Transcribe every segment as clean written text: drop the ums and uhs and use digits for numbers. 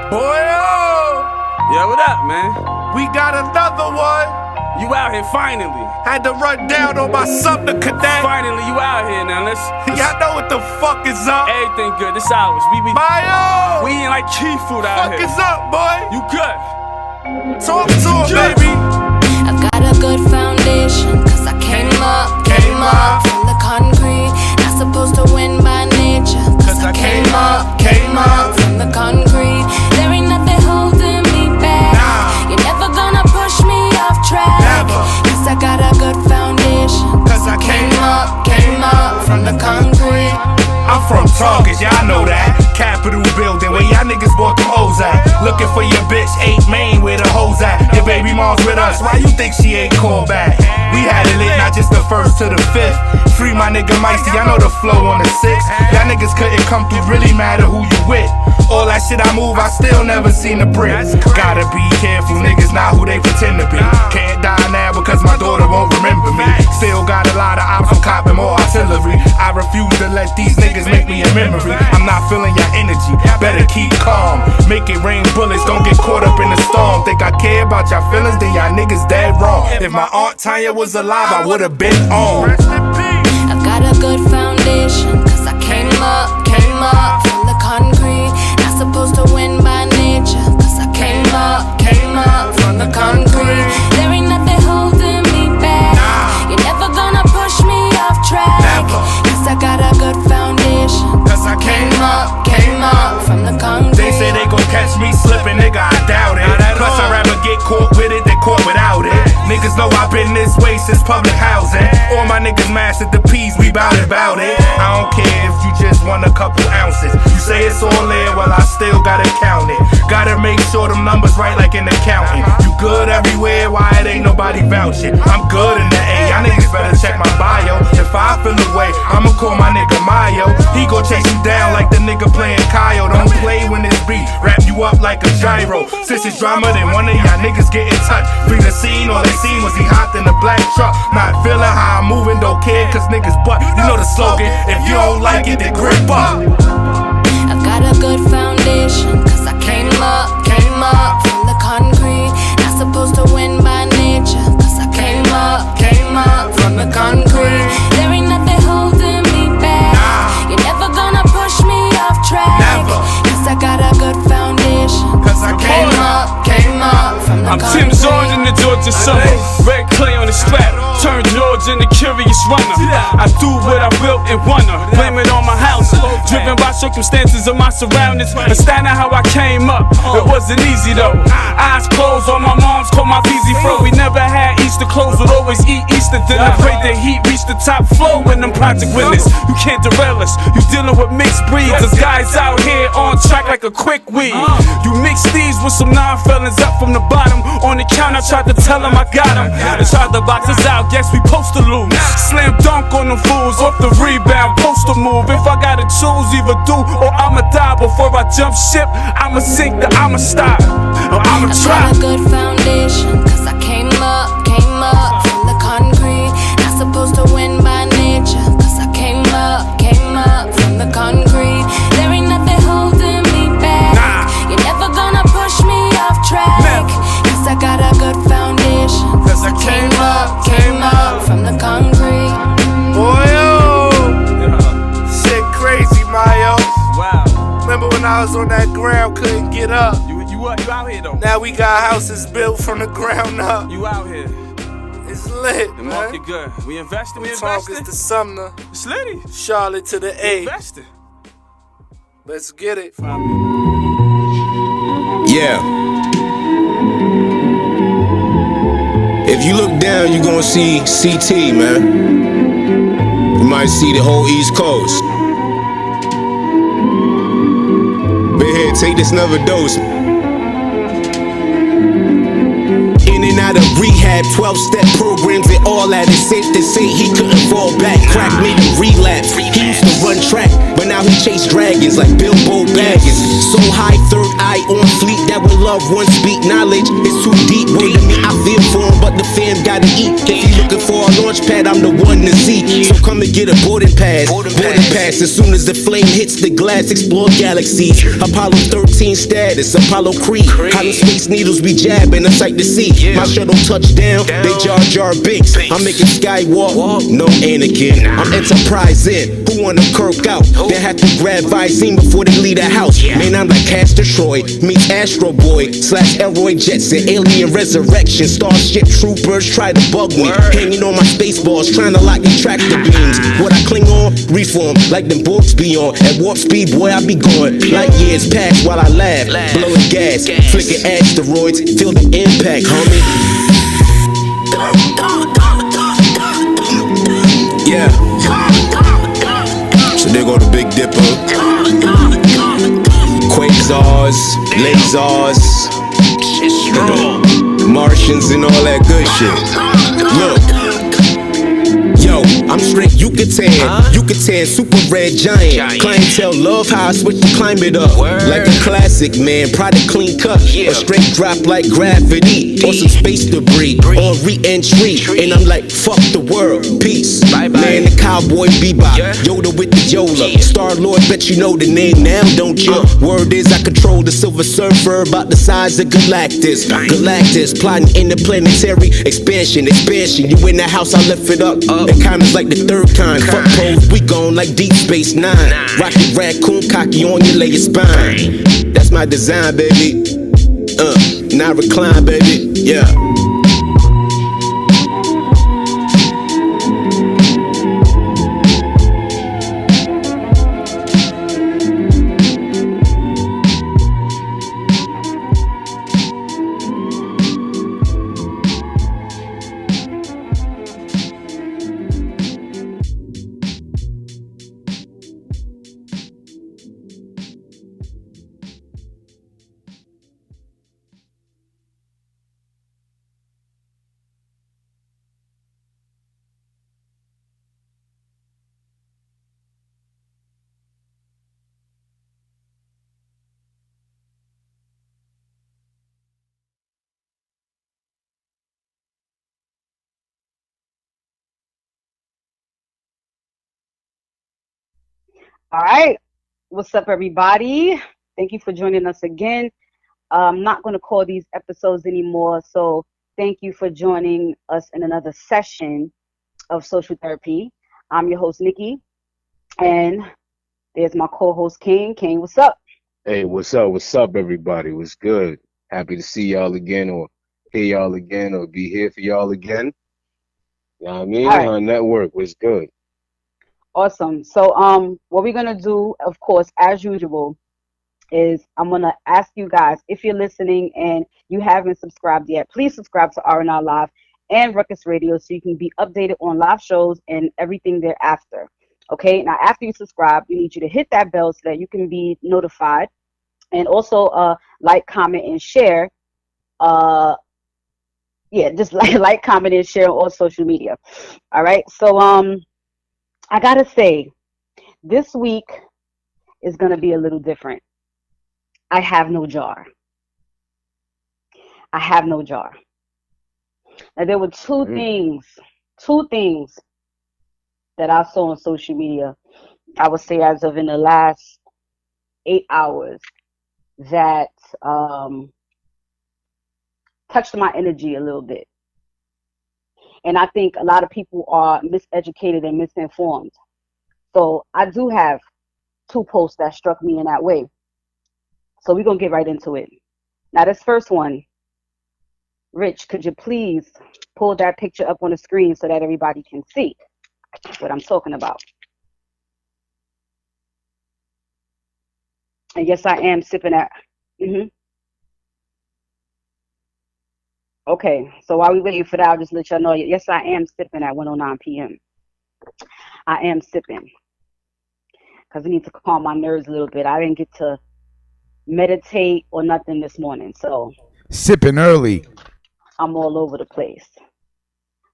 Boy, oh! Yeah, what up, man? We got another one. You out here finally. Had to run down on my Sumner Cadet. Finally, you out here now. Let's Y'all know what the fuck is up. everything good. This ours. We Mayo! eating like key food out Fuck here. is up, boy? You good? Talk to him, Good. baby. I've got a good foundation, cause I came up from the concrete. Not supposed to win by nature, cause I came up from the concrete. There ain't nothing holding me back. You're never gonna push me off track. Cause I got a good foundation, Cause I came up from the concrete. I'm from Target, y'all know that. Capitol building, where y'all niggas bought them O's at. Looking for your bitch, 8 Main, where the hoes at. Your baby mom's with us, why you think she ain't called back? We had it lit, not just the 1st to the 5th. Free my nigga Meisty, I know the flow on the 6th. Y'all niggas couldn't come through, really matter who you with. All that shit I move, I still never seen a brick. Gotta be careful, niggas not who they pretend to be. Can't die now because my daughter won't remember me. Still got a lot of ops, I'm copping more artillery. I refuse to let these niggas make me a memory. I'm not feeling your energy, better keep calm. Make it rain bullets, don't get caught up in the storm. Think I care about your feelings, then y'all niggas dead wrong. If my Aunt Tanya was alive, I would've been on. I've got a good foundation, cause I came up from the concrete. Not supposed to win by nature, cause I came up from the concrete. There ain't nothing holding me back. You're never gonna push me off track. Cause I got a good foundation, Cause I came up from the concrete. They say they gon' catch me slipping, nigga, I doubt it. Plus I'd rather get caught with it than caught without it. Niggas know I've been this way since public housing. All my niggas mastered the P's, we bout it. I don't care if you just want a couple ounces. You say it's all there, well I still gotta count it. Gotta make sure them numbers right like an accountant. You good everywhere, why it ain't nobody vouching? I'm good in the A, y'all niggas better check my bio. If I feel away, I'ma call my nigga Mayo. He gon' chase you down like the nigga playing Kyle. Don't play when it's beat, wrap you up like a gyro. Since it's drama, then one of y'all niggas get in touch. Free the scene, all they seen was he hopped in the black truck. Not feeling how I'm moving, don't care cause niggas butt. You know the slogan, if you don't like it, then grip up. I've got a good foundation, cause I came up from the concrete. Not supposed to win by nature, cause I came up from the concrete. There ain't nothing holding me back. You're never gonna push me off track. Cause I got a good foundation, Cause I came up from the I'm concrete. Tim Zorn in the Georgia summer. Red clay on the strap. Turn George into curious runner. I do what I will and wanna. Blame it on my house. Driven by circumstances of my surroundings. Understanding how I came up. It wasn't easy though. Eyes closed on my mom's, called my easy fro. We never had Easter clothes, would always eat Easter dinner. Prayed the heat reach the top floor when them project winners. You can't derail us. You dealing with mixed breeds. There's guys out here on track like a quick weed. You mix these with some non-felons up from the bottom. On the count, I tried to tell them I got them. They tried to box us out, guess we supposed to lose. Slam dunk on them fools, off the rebound, post to move. If I gotta choose, either do or I'ma die. Before I jump ship, I'ma sink, then I'ma stop, or I'ma try. I've got a good foundation, cause I came up from the concrete. Not supposed to win by nature, cause I came up from the concrete. There ain't nothing holding me back. You're never gonna push me off track. Cause I got a good foundation, Cause I came up from the concrete. Boy, oh, shit crazy, Mayo. Wow. Remember when I was on that ground, couldn't get up. You out here though. Now we got houses built from the ground up. You out here. It's lit, The man. market good. We invested. Talk is to Sumner, It's litty. Charlotte to the A. Invested. Let's get it. Yeah. If you look down, you gonna see CT, man. You might see the whole East Coast. Been here, take this another dose. In and out of rehab, 12-step programs and all that. It's safe to say he couldn't fall back. Crack made him relapse. He used to run track, but now he chase dragons like Bilbo Baggins. So high, third eye on fleek that would loved ones speak knowledge. It's too deep. Word to me, I feel for him, but the fam gotta eat. If you looking for a launch pad, I'm the one to see. So come and get a boarding pass. Boarding pass. As soon as the flame hits the glass, explore galaxies. Apollo 13 status, Apollo Creed. How the space needles be jabbing, a sight to see. My shuttle touch down, they Jar Jar Binks. I'm making Skywalk, no Anakin. I'm Enterprise in. Who wanna kirk out? They have to grab Visine before they leave the house. Man, I'm like Castor Troy meets Astro Boy / Elroy Jetson. Alien Resurrection. Starship Troopers try to bug me. Hanging on my space balls, trying to lock these tractor beams. What I cling on, reform like them borks be on. At warp speed, boy, I be going. Light years pass while I laugh, blowing gas, flicking asteroids, feel the impact, homie. Yeah. So there go the Big Dipper. Quasars, lasers, Martians and all that good shit. Look. Yo, I'm straight Yucatan, super red giant. Clientele love how I switch the climate up. Like a classic, man, product clean cut. A straight drop like gravity. Or some space debris, or re-entry. And I'm like, fuck the world, peace. Man, the cowboy bebop, Yoda with the Yola. Star-Lord, bet you know the name now, don't you? Word is I control the Silver Surfer, about the size of Galactus. Galactus, plotting interplanetary expansion. You in the house, I lift it up. Kinda's like the third kind. Fuck pose, we gone like Deep Space Nine. Rocket raccoon, cocky on your lay your spine. That's my design, baby. Now recline, baby. Yeah. All right. What's up, everybody? Thank you for joining us again. I'm not going to call these episodes anymore. So thank you for joining us in another session of social therapy. I'm your host, Nicki. And there's my co-host, Caine. Caine, what's up? Hey, what's up? What's up, everybody? What's good? Happy to see y'all again, or hear y'all again, or be here for y'all again. You know what I mean? All right. Our network was good. Awesome. So what we're going to do, of course, as usual, is I'm going to ask you guys, if you're listening and you haven't subscribed yet, please subscribe to R&R Live and Ruckus Radio so you can be updated on live shows and everything thereafter. Okay, now after you subscribe, we need you to hit that bell so that you can be notified, and also like, comment, and share. Just like, comment, and share on social media. All right, so I gotta say, this week is gonna be a little different. I have no jar. Now, there were two things that I saw on social media, I would say as of in the last 8 hours, that touched my energy a little bit. And I think a lot of people are miseducated and misinformed. So I do have two posts that struck me in that way. So we're going to get right into it. Now, this first one, Rich, could you please pull that picture up on the screen so that everybody can see what I'm talking about? And yes, I am sipping at. Okay, so while we waiting for that, I'll just let y'all know, yes, I am sipping at 1:09 p.m. I am sipping because I need to calm my nerves a little bit. I didn't get to meditate or nothing this morning, so sipping early. I'm all over the place.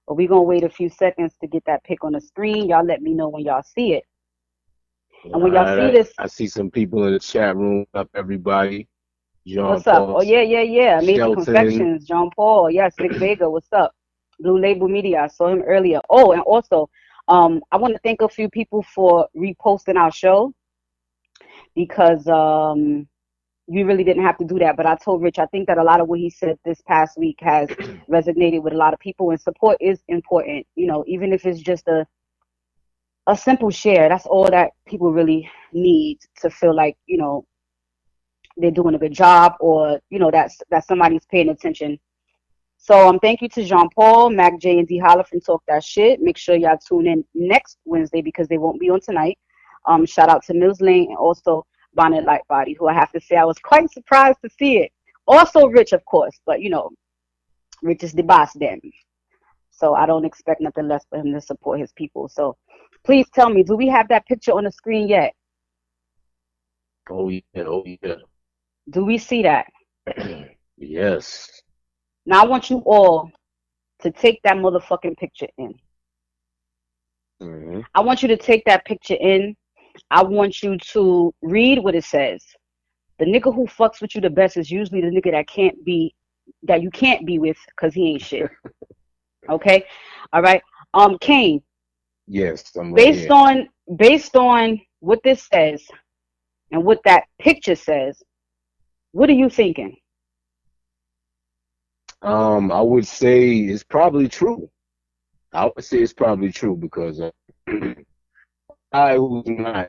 But we're going to wait a few seconds to get that pic on the screen. Y'all let me know when y'all see it. And when y'all see this, I see some people in the chat room. Up, everybody. John What's up? Oh Paul, yeah. Amazing Shelton. Confections, John Paul. Yes, Vic Vega. What's up? Blue Label Media. I saw him earlier. Oh, and also, I want to thank a few people for reposting our show because you really didn't have to do that. But I told Rich, I think that a lot of what he said this past week has resonated with a lot of people, and support is important. You know, even if it's just a simple share, that's all that people really need to feel like, you know, they're doing a good job, or you know, that somebody's paying attention. So thank you to Jean Paul, Mac J, and D Holla from Talk That Shit. Make sure y'all tune in next Wednesday because they won't be on tonight. Shout out to Mills Lane and also Bonnet Lightbody, who I have to say I was quite surprised to see it. Also Rich, of course, but you know, Rich is the boss then. So I don't expect nothing less for him to support his people. So please tell me, do we have that picture on the screen yet? Oh yeah, oh yeah. Do we see that? Yes. Now I want you all to take that motherfucking picture in. Hmm. I want you to take that picture in. I want you to read what it says. The nigga who fucks with you the best is usually the nigga that you can't be with because he ain't shit. Okay? All right. Caine, Yes, I'm right based here. on what this says and what that picture says, what are you thinking? I would say it's probably true. I would say it's probably true because guy who's not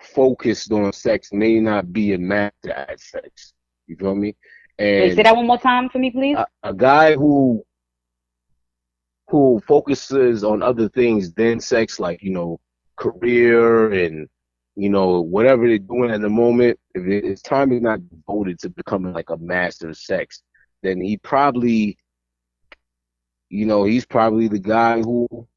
focused on sex may not be a master at sex. You feel me? Wait, say And that one more time for me, please. a guy who focuses on other things than sex, like, you know, career and, you know, whatever they're doing at the moment, if his time is not devoted to becoming like a master of sex, then he probably, you know, he's probably the guy who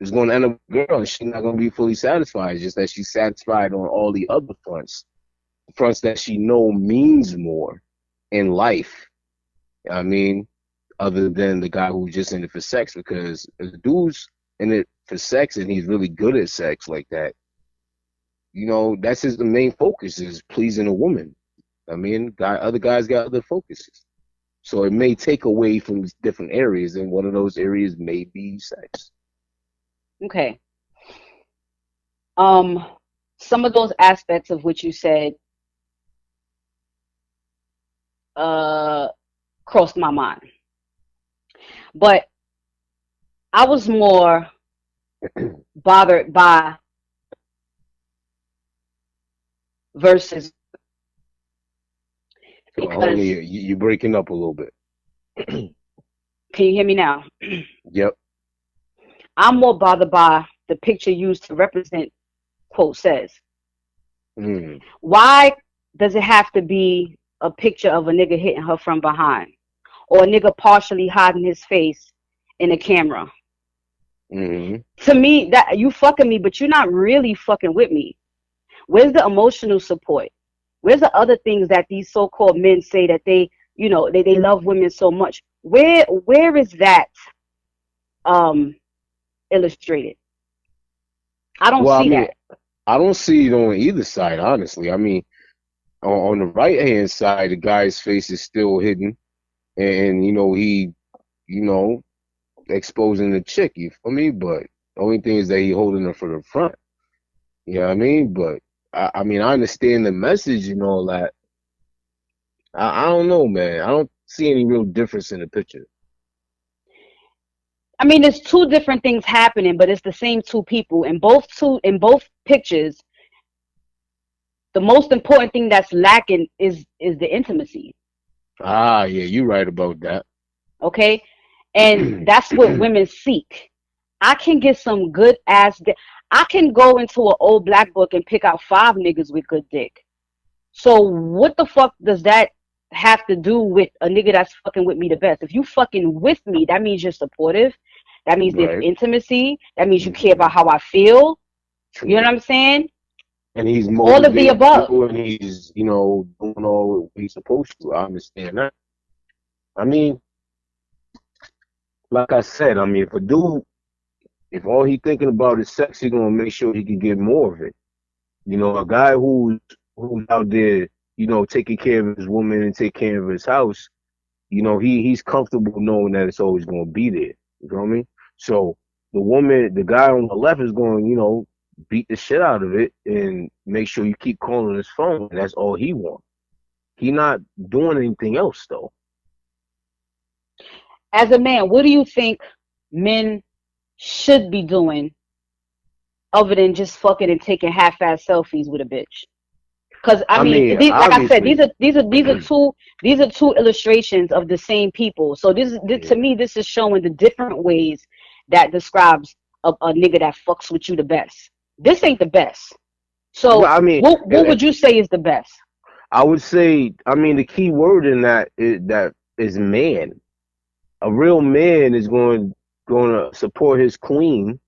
is going to end up with a girl and she's not going to be fully satisfied. It's just that she's satisfied on all the other fronts that she know means more in life. I mean, other than the guy who's just in it for sex, because if the dude's in it for sex and he's really good at sex like that, you know, that's the main focus is pleasing a woman. I mean, other guys got other focuses. So it may take away from different areas, and one of those areas may be sex. Okay. Some of those aspects of which you said crossed my mind. But I was more bothered by verses because You're breaking up a little bit. can you hear me now? Yep. I'm more bothered by the picture used to represent quote says. Mm. Why does it have to be a picture of a nigga hitting her from behind or a nigga partially hiding his face in a camera? Mm-hmm. To me, that you fucking me, but you're not really fucking with me. Where's the emotional support? Where's the other things that these so-called men say that they, you know, they love women so much? Where is that illustrated? I don't Well, I see mean, that. I don't see it on either side, honestly. I mean, on the right hand side, the guy's face is still hidden, and you know you know, exposing the chick. You feel me? But the only thing is that he holding her for the front. You know what I mean? But I mean, I understand the message and all that. I don't know, man. I don't see any real difference in the picture. I mean, there's two different things happening, but it's the same two people. In both pictures, the most important thing that's lacking is the intimacy. Ah, yeah, you're right about that. Okay, and that's what women seek. I can get some good ass dick. I can go into an old black book and pick out 5 niggas with good dick. So what the fuck does that have to do with a nigga that's fucking with me the best? If you fucking with me, that means you're supportive. That means there's Right. intimacy. That means you care Mhm. about how I feel. True. You know what I'm saying? And he's All of the motivated above. too, and he's, you know, doing all what he's supposed to. I understand that. I mean, like I said, I mean, if all he thinking about is sex, he's gonna make sure he can get more of it. You know, a guy who's out there taking care of his woman and take care of his house, he's comfortable knowing that it's always going to be there. You feel me? So the guy on the left is going, beat the shit out of it and make sure you keep calling his phone. That's all he wants. He not doing anything else though. As a man, what do you think men should be doing other than just fucking and taking half-ass selfies with a bitch? Because I mean, like I said, these are two illustrations of the same people. So to me, this is showing the different ways that describes a nigga that fucks with you the best. This ain't the best. So well, I mean, what would you say is the best? I would say, the key word in that is man. A real man is going to support his queen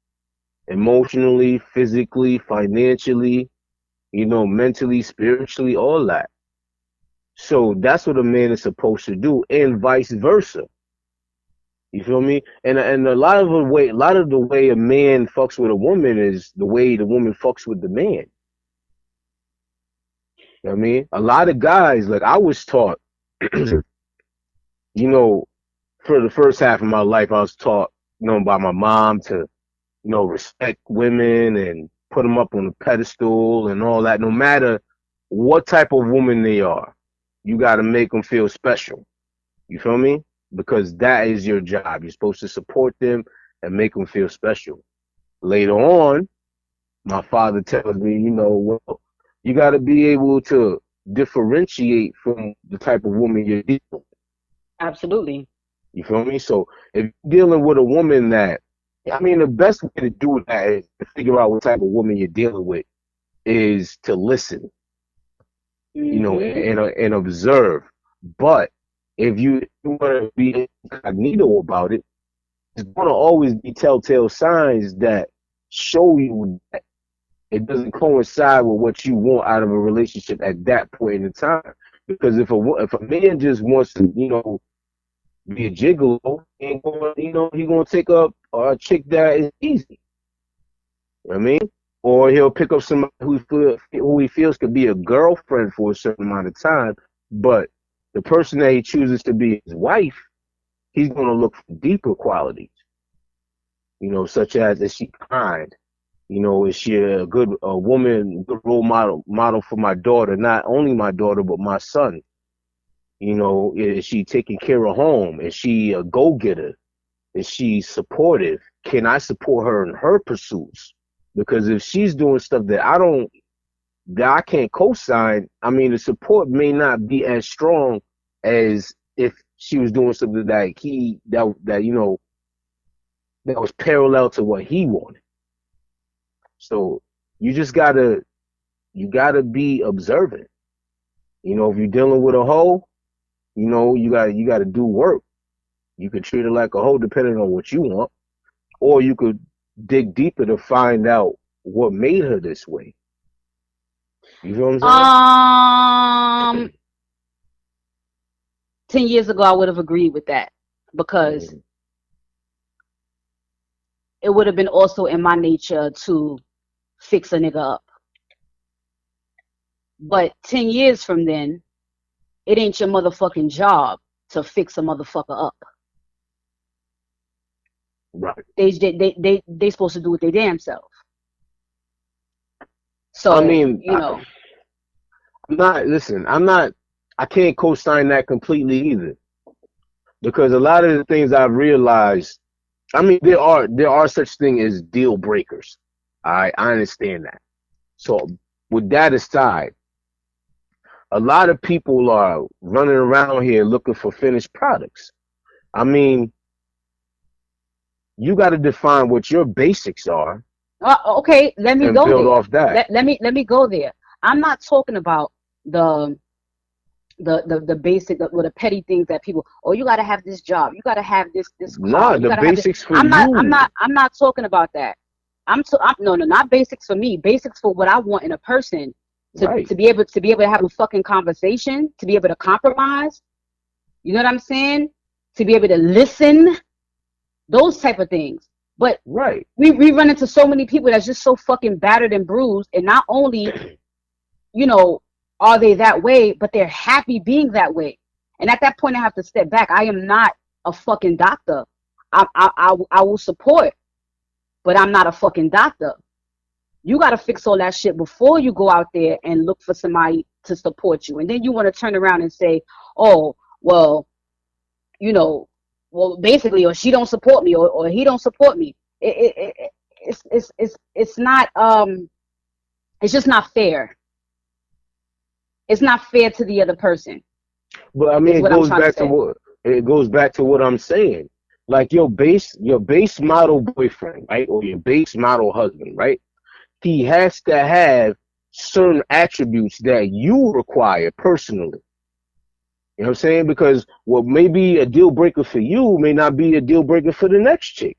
emotionally, physically, financially, mentally, spiritually, all that. So that's what a man is supposed to do, and vice versa. You feel me? And a lot of the way a man fucks with a woman is the way the woman fucks with the man. You know what I mean? A lot of guys, like I was taught, for the first half of my life, I was taught, by my mom to, respect women and put them up on a pedestal and all that. No matter what type of woman they are, you got to make them feel special. You feel me? Because that is your job. You're supposed to support them and make them feel special. Later on, my father tells me, well, you got to be able to differentiate from the type of woman you're dealing with. Absolutely. You feel me? So if you're dealing with a woman that, the best way to do that is to figure out what type of woman you're dealing with is to listen, and observe. But if you want to be incognito about it, there's going to always be telltale signs that show you that it doesn't coincide with what you want out of a relationship at that point in time. Because if a man just wants to, be a gigolo, he's gonna take up a chick that is easy. You know what I mean? Or he'll pick up somebody who he feels could be a girlfriend for a certain amount of time, but the person that he chooses to be his wife, he's gonna look for deeper qualities. Such as, is she kind? Is she a woman, good role model for my daughter, not only my daughter, but my son? Is she taking care of home? Is she a go-getter? Is she supportive? Can I support her in her pursuits? Because if she's doing stuff that I can't co-sign, the support may not be as strong as if she was doing something that was parallel to what he wanted. So you just gotta be observant. If you're dealing with a hoe, you gotta do work. You could treat her like a hoe depending on what you want, or you could dig deeper to find out what made her this way. You feel what I'm saying? 10 years ago, I would have agreed with that because it would have been also in my nature to fix a nigga up. But 10 years from then, it ain't your motherfucking job to fix a motherfucker up. Right. They supposed to do it their damn self. So I can't co-sign that completely either. Because a lot of the things I've realized, there are such things as deal breakers. I understand that. So with that aside, a lot of people are running around here looking for finished products. You got to define what your basics are. Okay, let me go build there. Off that. Let me go there. I'm not talking about the basic, the petty things that people. Oh, you got to have this job. You got to have this car. Nah, the basics for you. you. I'm not talking about that. No, not basics for me. Basics for what I want in a person. To be able to have a fucking conversation, to be able to compromise, you know what I'm saying? To be able to listen, those type of things. But we run into so many people that's just so fucking battered and bruised, and not only, are they that way, but they're happy being that way. And at that point, I have to step back. I am not a fucking doctor. I will support, but I'm not a fucking doctor. You got to fix all that shit before you go out there and look for somebody to support you. And then you want to turn around and say, oh, well, you know, well, basically, or she don't support me, or he don't support me. It's not, it's just not fair. It's not fair to the other person. But I mean, it goes back to what I'm saying. Like your base model boyfriend, right, or your base model husband, right? He has to have certain attributes that you require personally. You know what I'm saying? Because what may be a deal breaker for you may not be a deal breaker for the next chick.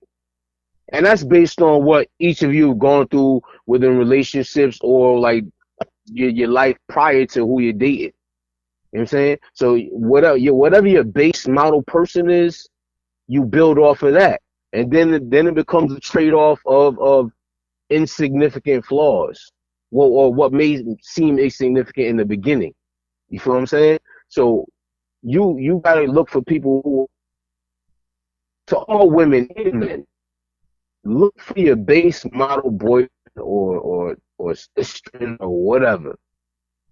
And that's based on what each of you have gone through within relationships or like your life prior to who you're dating. You know what I'm saying? So whatever your base model person is, you build off of that. And then it becomes a trade-off of insignificant flaws. Or what may seem insignificant in the beginning. You feel what I'm saying? So you gotta look for people who, to all women and men, look for your base model boyfriend or sister or whatever,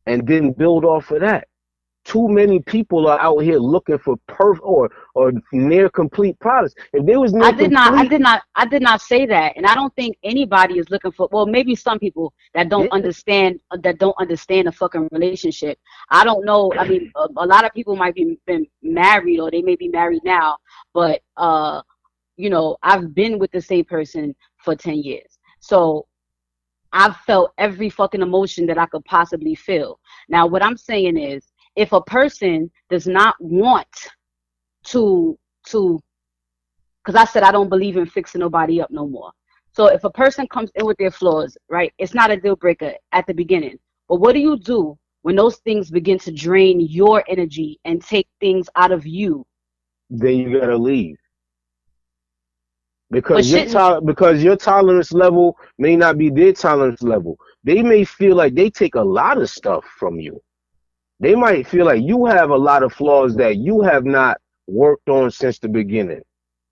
and then build off of that. Too many people are out here looking for perfect or near complete products. If there was I did not say that, and I don't think anybody is looking for. Well, maybe some people that don't understand a fucking relationship. I don't know. I mean, a lot of people might be been married, or they may be married now, but you know, I've been with the same person for 10 years, so I've felt every fucking emotion that I could possibly feel. Now, what I'm saying is, if a person does not want to, because I said I don't believe in fixing nobody up no more. So if a person comes in with their flaws, right, it's not a deal breaker at the beginning. But what do you do when those things begin to drain your energy and take things out of you? Then you gotta leave. Because your tolerance level may not be their tolerance level. They may feel like they take a lot of stuff from you. They might feel like you have a lot of flaws that you have not worked on since the beginning.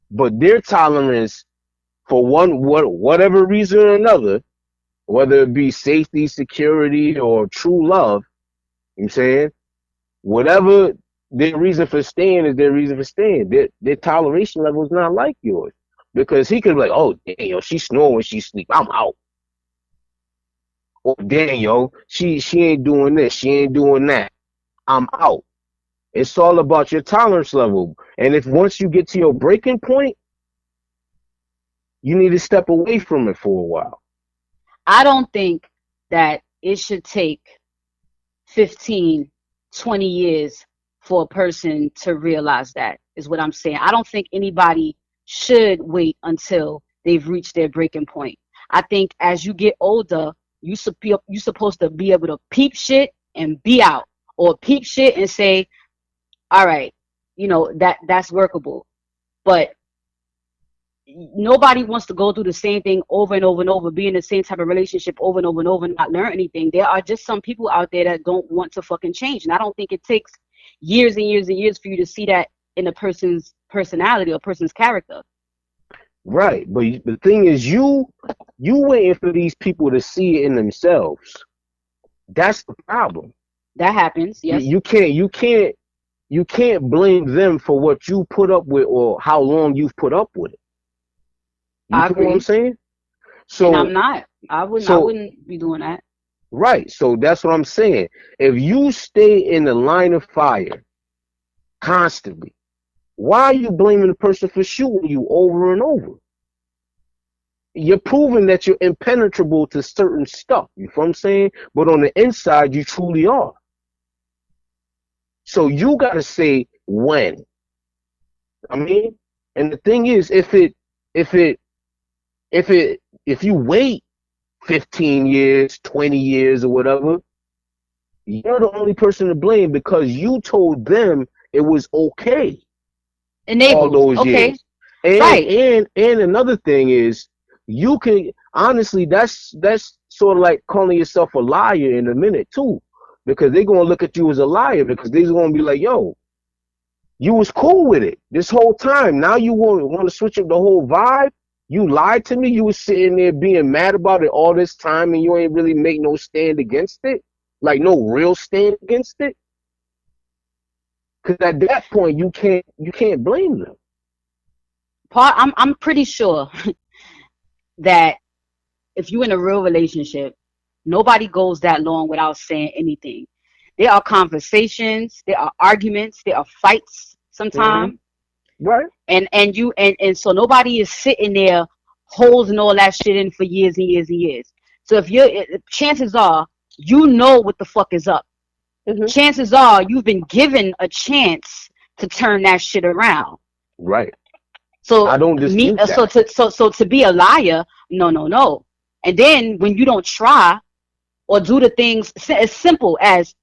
But their tolerance, for whatever reason or another, whether it be safety, security, or true love, you know what I'm saying, whatever their reason for staying is their reason for staying. Their toleration level is not like yours. Because he could be like, oh, dang, yo, she snore when she sleep. I'm out. Oh, dang, yo, she ain't doing this. She ain't doing that. I'm out. It's all about your tolerance level. And if once you get to your breaking point, you need to step away from it for a while. I don't think that it should take 15, 20 years for a person to realize that, is what I'm saying. I don't think anybody should wait until they've reached their breaking point. I think as you get older, you're supposed to be able to peep shit and be out, or peep shit and say, all right, you know, that's workable. But nobody wants to go through the same thing over and over and over, be in the same type of relationship over and over and over and not learn anything. There are just some people out there that don't want to fucking change. And I don't think it takes years and years and years for you to see that in a person's personality or person's character. Right. But the thing is, you waiting for these people to see it in themselves. That's the problem. That happens, yes. You can't blame them for what you put up with or how long you've put up with it. You I know agree. what I'm saying? So and I'm not. I wouldn't be doing that. Right. So that's what I'm saying. If you stay in the line of fire constantly, why are you blaming the person for shooting you over and over? You're proving that you're impenetrable to certain stuff. You know what I'm saying? But on the inside, you truly are. So you gotta say when. I mean, and the thing is, if you wait 15 years, 20 years, or whatever, you're the only person to blame because you told them it was okay. Enabled. All those okay. years. And, right. And another thing is, you can honestly, that's sort of like calling yourself a liar in a minute too, because they're gonna look at you as a liar, because they're gonna be like, yo, you was cool with it this whole time. Now you want to switch up the whole vibe? You lied to me. You was sitting there being mad about it all this time, and you ain't really make no stand against it, like no real stand against it. Because at that point, you can't blame them. I'm pretty sure that if you're in a real relationship, nobody goes that long without saying anything. There are conversations, there are arguments, there are fights sometimes. Right. And so nobody is sitting there holding all that shit in for years and years and years. So chances are you know what the fuck is up. Chances are you've been given a chance to turn that shit around. Right. So I don't dispute that. So to be a liar, no. And then when you don't try or do the things as simple as,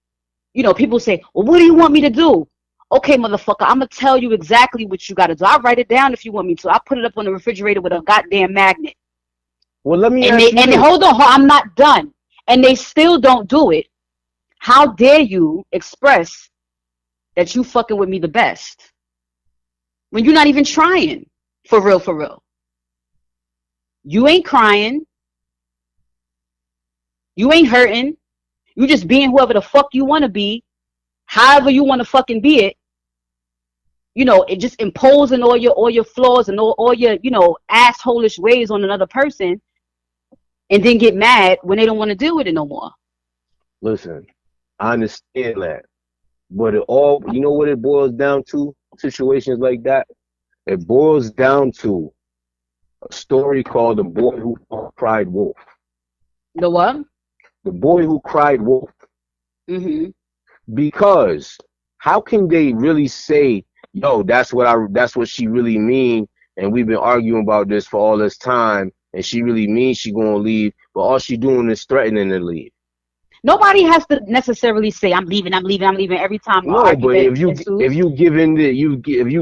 people say, well, what do you want me to do? Okay, motherfucker, I'm going to tell you exactly what you got to do. I'll write it down if you want me to. I'll put it up on the refrigerator with a goddamn magnet. Well, let me ask you and hold on, I'm not done. And they still don't do it. How dare you express that you fucking with me the best when you're not even trying? For real. You ain't crying. You ain't hurting. You just being whoever the fuck you want to be, however you want to fucking be it. It just imposing all your flaws and all your, assholish ways on another person, and then get mad when they don't want to deal with it no more. Listen, I understand that, but you know what it boils down to? Situations like that, it boils down to a story called The Boy Who Cried Wolf. The what? The Boy Who Cried Wolf. Because how can they really say, yo, that's what she really mean, and we've been arguing about this for all this time, and she really means she gonna leave, but all she doing is threatening to leave. Nobody has to necessarily say I'm leaving every time. No, but if you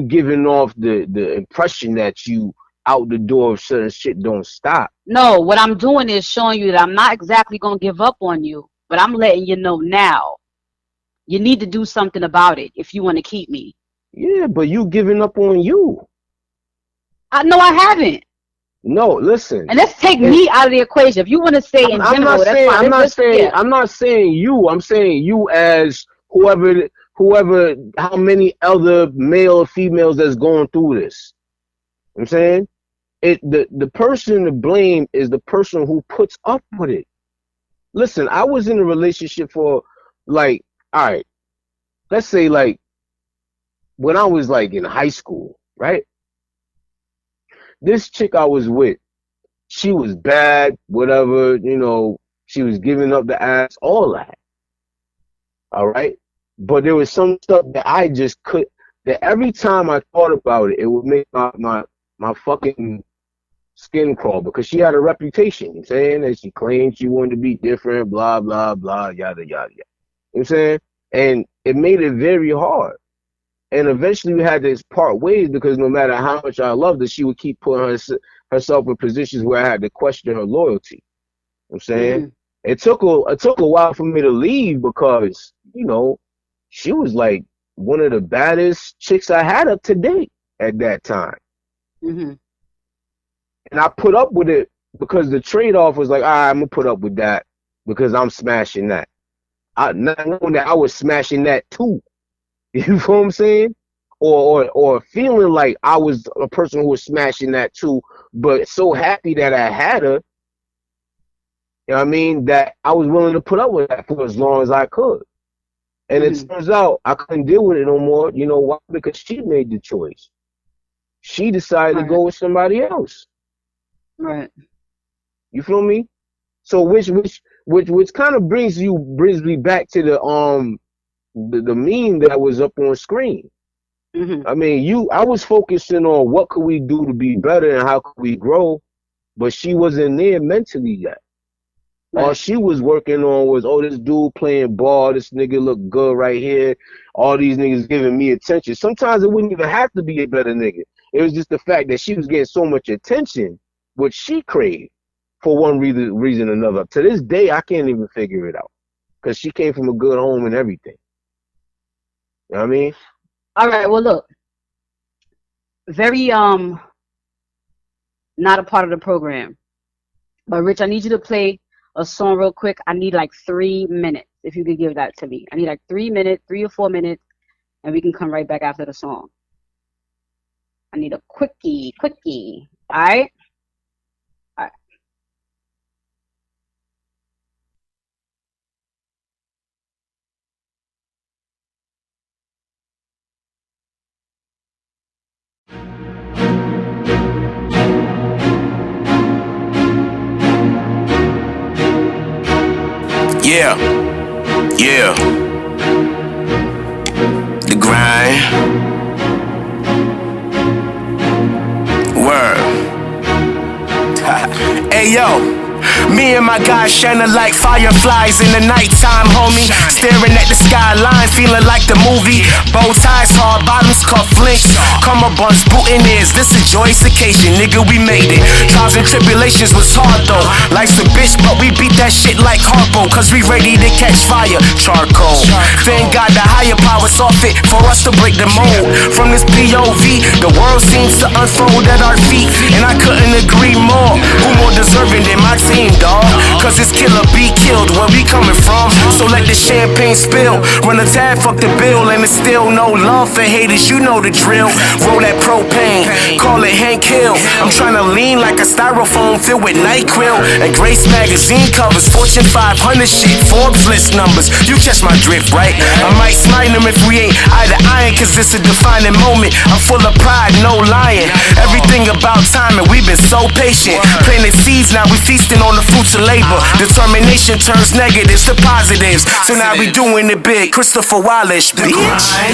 giving off the impression that you out the door of certain shit, don't stop. No, what I'm doing is showing you that I'm not exactly gonna give up on you, but I'm letting you know now. You need to do something about it if you want to keep me. Yeah, but you giving up on you. No, I haven't. No, listen. And let's take me out of the equation. If you want to say I'm not saying you. I'm saying you as whoever, how many other male or females that's going through this. I'm saying the person to blame is the person who puts up with it. Listen, I was in a relationship for like, all right, let's say like when I was like in high school, right? This chick I was with, she was bad, whatever, she was giving up the ass, all that. All right? But there was some stuff that I just that every time I thought about it, it would make my fucking skin crawl, because she had a reputation, saying that she claimed she wanted to be different, blah, blah, blah, yada, yada, yada. You know what I'm saying? And it made it very hard. And eventually we had to part ways, because no matter how much I loved her, she would keep putting herself in positions where I had to question her loyalty. You know what I'm saying? It took a while for me to leave, because, she was like one of the baddest chicks I had up to date at that time. And I put up with it because the trade-off was like, all right, I'm going to put up with that because I'm smashing that. Not knowing that I was smashing that too. You know what I'm saying? Or feeling like I was a person who was smashing that too, but so happy that I had her, you know what I mean, that I was willing to put up with that for as long as I could. And it turns out I couldn't deal with it no more. You know why? Because she made the choice. She decided to go with somebody else. Right. You feel me? So which kind of brings me back to the meme that was up on screen. I mean, I was focusing on what could we do to be better and how could we grow, but she wasn't there mentally yet. Right. All she was working on was, this dude playing ball, this nigga look good right here, all these niggas giving me attention. Sometimes it wouldn't even have to be a better nigga. It was just the fact that she was getting so much attention, which she craved for one reason or another. To this day, I can't even figure it out. because she came from a good home and everything. You know what I mean? All right. Well, look, very not a part of the program, but Rich, I need you to play a song real quick. I need like 3 minutes. If you could give that to me, I need like 3 minutes, 3 or 4 minutes, and we can come right back after the song. I need a quickie. All right. All right. Yeah, yeah. The grind. Word. Hey yo. Me and my guys shining like fireflies in the nighttime, homie. Staring at the skyline, feeling like the movie. Bow ties, hard bottoms, cuff links. Come up on bootin' ears, this a joyous occasion, nigga, we made it. Trials and tribulations was hard though. Life's a bitch, but we beat that shit like Harpo. Cause we ready to catch fire, charcoal. Thank God the higher power saw fit for us to break the mold. From this POV, the world seems to unfold at our feet. And I couldn't agree more. Who more deserving than my team, dawg? Cause it's killer be killed where we coming from. So let the champagne spill. Run a tab, fuck the bill. And it's still no love for haters, you know the drill. Roll that propane, call it Hank Hill. I'm trying to lean like a styrofoam filled with NyQuil. And Grace magazine covers, Fortune 500 shit, Forbes list numbers. You catch my drift, right? I might smite them if we ain't eye to iron. Cause it's a defining moment. I'm full of pride, no lying. Everything about time and we've been so patient. Planting seeds, now we feasting on the fruits of labor. Determination turns negatives to positives. So now we doing it big, Christopher Wallace, bitch. The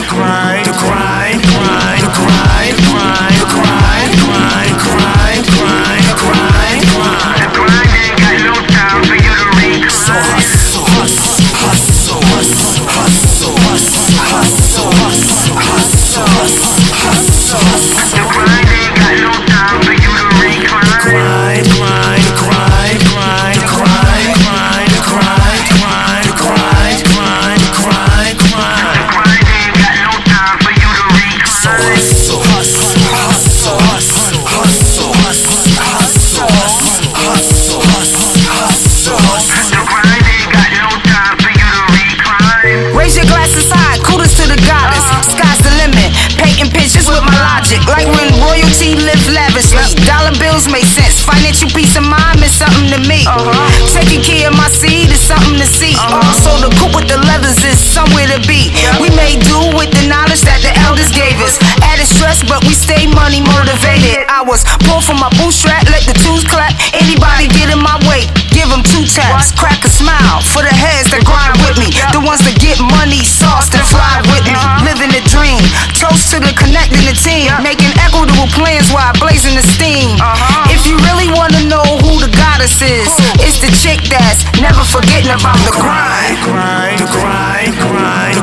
grind, the grind, grind, the grind, grind, the grind, grind, grind, grind, the grind, grind. The grind ain't got no time for you to read. So hustle, hustle, hustle, hustle, hustle, hustle, hustle, hustle, hustle, hustle. The grind ain't got no time for you to read. The grind, grind, the grind, grind, the grind, grind, the grind, grind, the grind, grind, the grind, grind. The grind ain't got no time for you to read. So hustle, hustle, hustle, hustle, hustle, hustle, hustle, hustle, hustle, hustle. The grind ain't got no time for you to read. Raise your glasses high, kudos to the goddess. Sky's the limit, painting pictures with my logic. Like when royalty live lavishly. Dollar bills make sense, financial peace of mind means something to me. Taking care of my seed is something to see. Also the coupe with the leathers is somewhere to be. We made do with the knowledge that the elders gave us. Added stress, but we stay money motivated. I was pulled from my bootstrap, let the tools clap. Anybody get in my way, give them 2 taps. Crack a smile for the heads that grind with me. The ones that get money, sauce, that fly with me. Living the dream, toast to the connecting the team. Making equitable plans while blazing the steam. If you really wanna know who the goddess is, it's the chick that's never forgetting about the grind. The grind, grind, the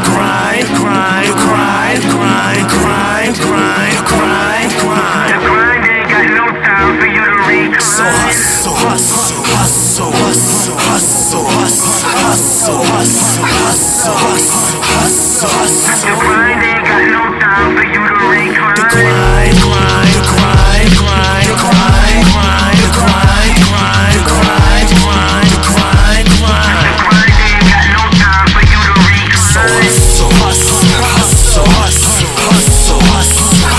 grind, grind, the grind, grind, grind, grind, grind, grind. The grind ain't got no time for you to read. So hustle, hustle, hustle, hustle, hustle, hustle, hustle, hustle, hustle, hustle, hustle. The grind ain't got no time for you to read. The grind, grind, the grind, grind, the grind, grind, the grind, grind, the grind, grind, the grind, grind. The grind ain't got no time for you to read. So hustle, hustle, hustle, hustle, hustle,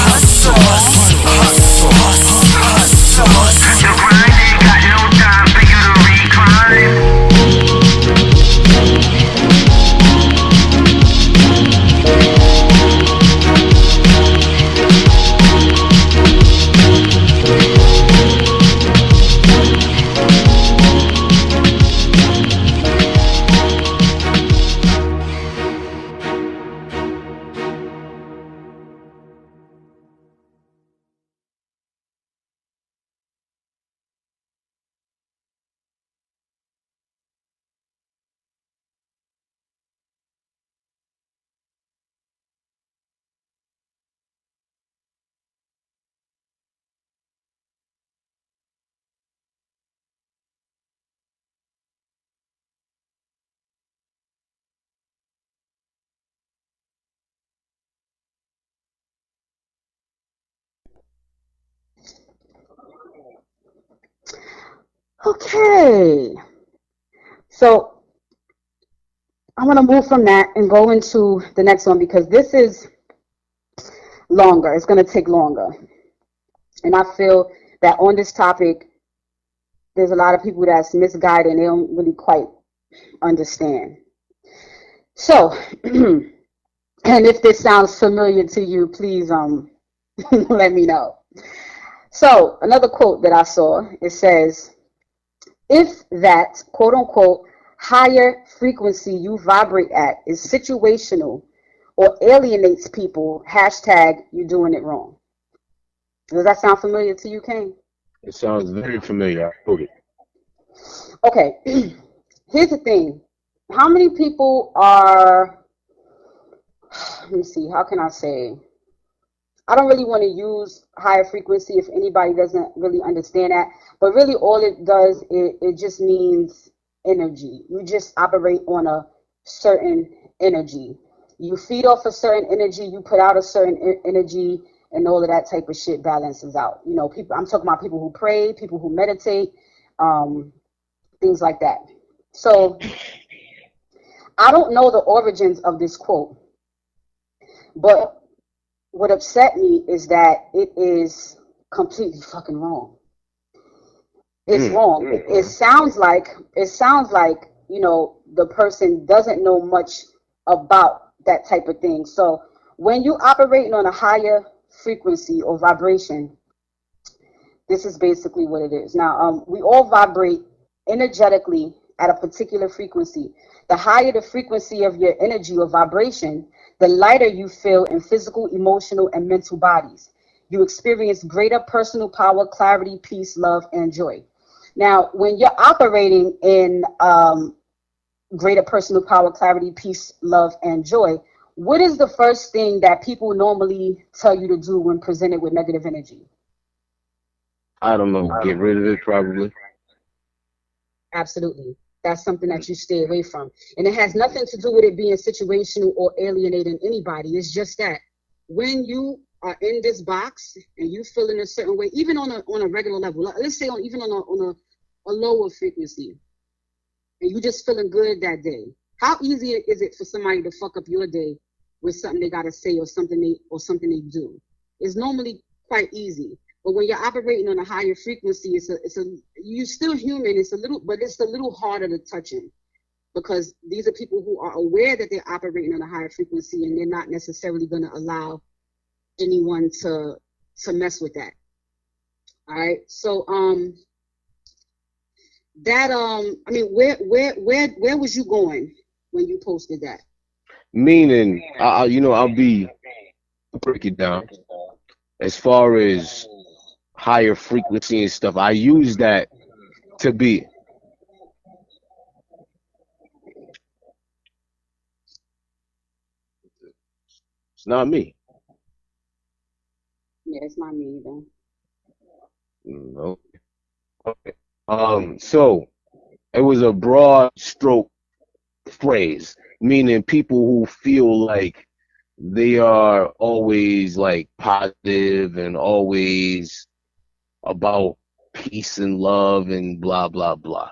hustle, hustle, hustle, hustle, hustle, hustle. The grind ain't got no time for you to recline. Okay. So I'm gonna move from that and go into the next one because this is longer. It's gonna take longer. And I feel that on this topic, there's a lot of people that's misguided and they don't really quite understand. So, and if this sounds familiar to you, please let me know. So, another quote that I saw, it says, if that quote unquote higher frequency you vibrate at is situational or alienates people, hashtag you doing it wrong. Does that sound familiar to you, Caine? It sounds very familiar. I heard it. Okay, here's the thing. How many people are, let me see, how can I say? I don't really want to use higher frequency if anybody doesn't really understand that. But really all it does, it just means energy. You just operate on a certain energy. You feed off a certain energy, you put out a certain energy, and all of that type of shit balances out. You know, people. I'm talking about people who pray, people who meditate, things like that. So I don't know the origins of this quote, but what upset me is that it is completely fucking wrong. It's wrong. It sounds like you know the person doesn't know much about that type of thing. So when you operating on a higher frequency or vibration, this is basically what it is. Now, we all vibrate energetically at a particular frequency. The higher the frequency of your energy or vibration, the lighter you feel in physical, emotional, and mental bodies. You experience greater personal power, clarity, peace, love, and joy. Now, when you're operating in greater personal power, clarity, peace, love, and joy, what is the first thing that people normally tell you to do when presented with negative energy? I don't know. Get rid of it, probably. Absolutely. That's something that you stay away from. And it has nothing to do with it being situational or alienating anybody. It's just that when you are in this box and you feel in a certain way, even on a regular level, let's say even on a lower frequency, and you just feeling good that day, how easy is it for somebody to fuck up your day with something they gotta say or something they do? It's normally quite easy. But when you're operating on a higher frequency, you're still human. It's a little harder to touch in because these are people who are aware that they're operating on a higher frequency and they're not necessarily going to allow anyone to mess with that. All right. So I mean, where was you going when you posted that? Meaning, I'll break it down. As far as higher frequency and stuff, I use that to be. It's not me. Yeah, it's not me either. No. Okay. So it was a broad stroke phrase, meaning people who feel like they are always like positive and always about peace and love and blah blah blah.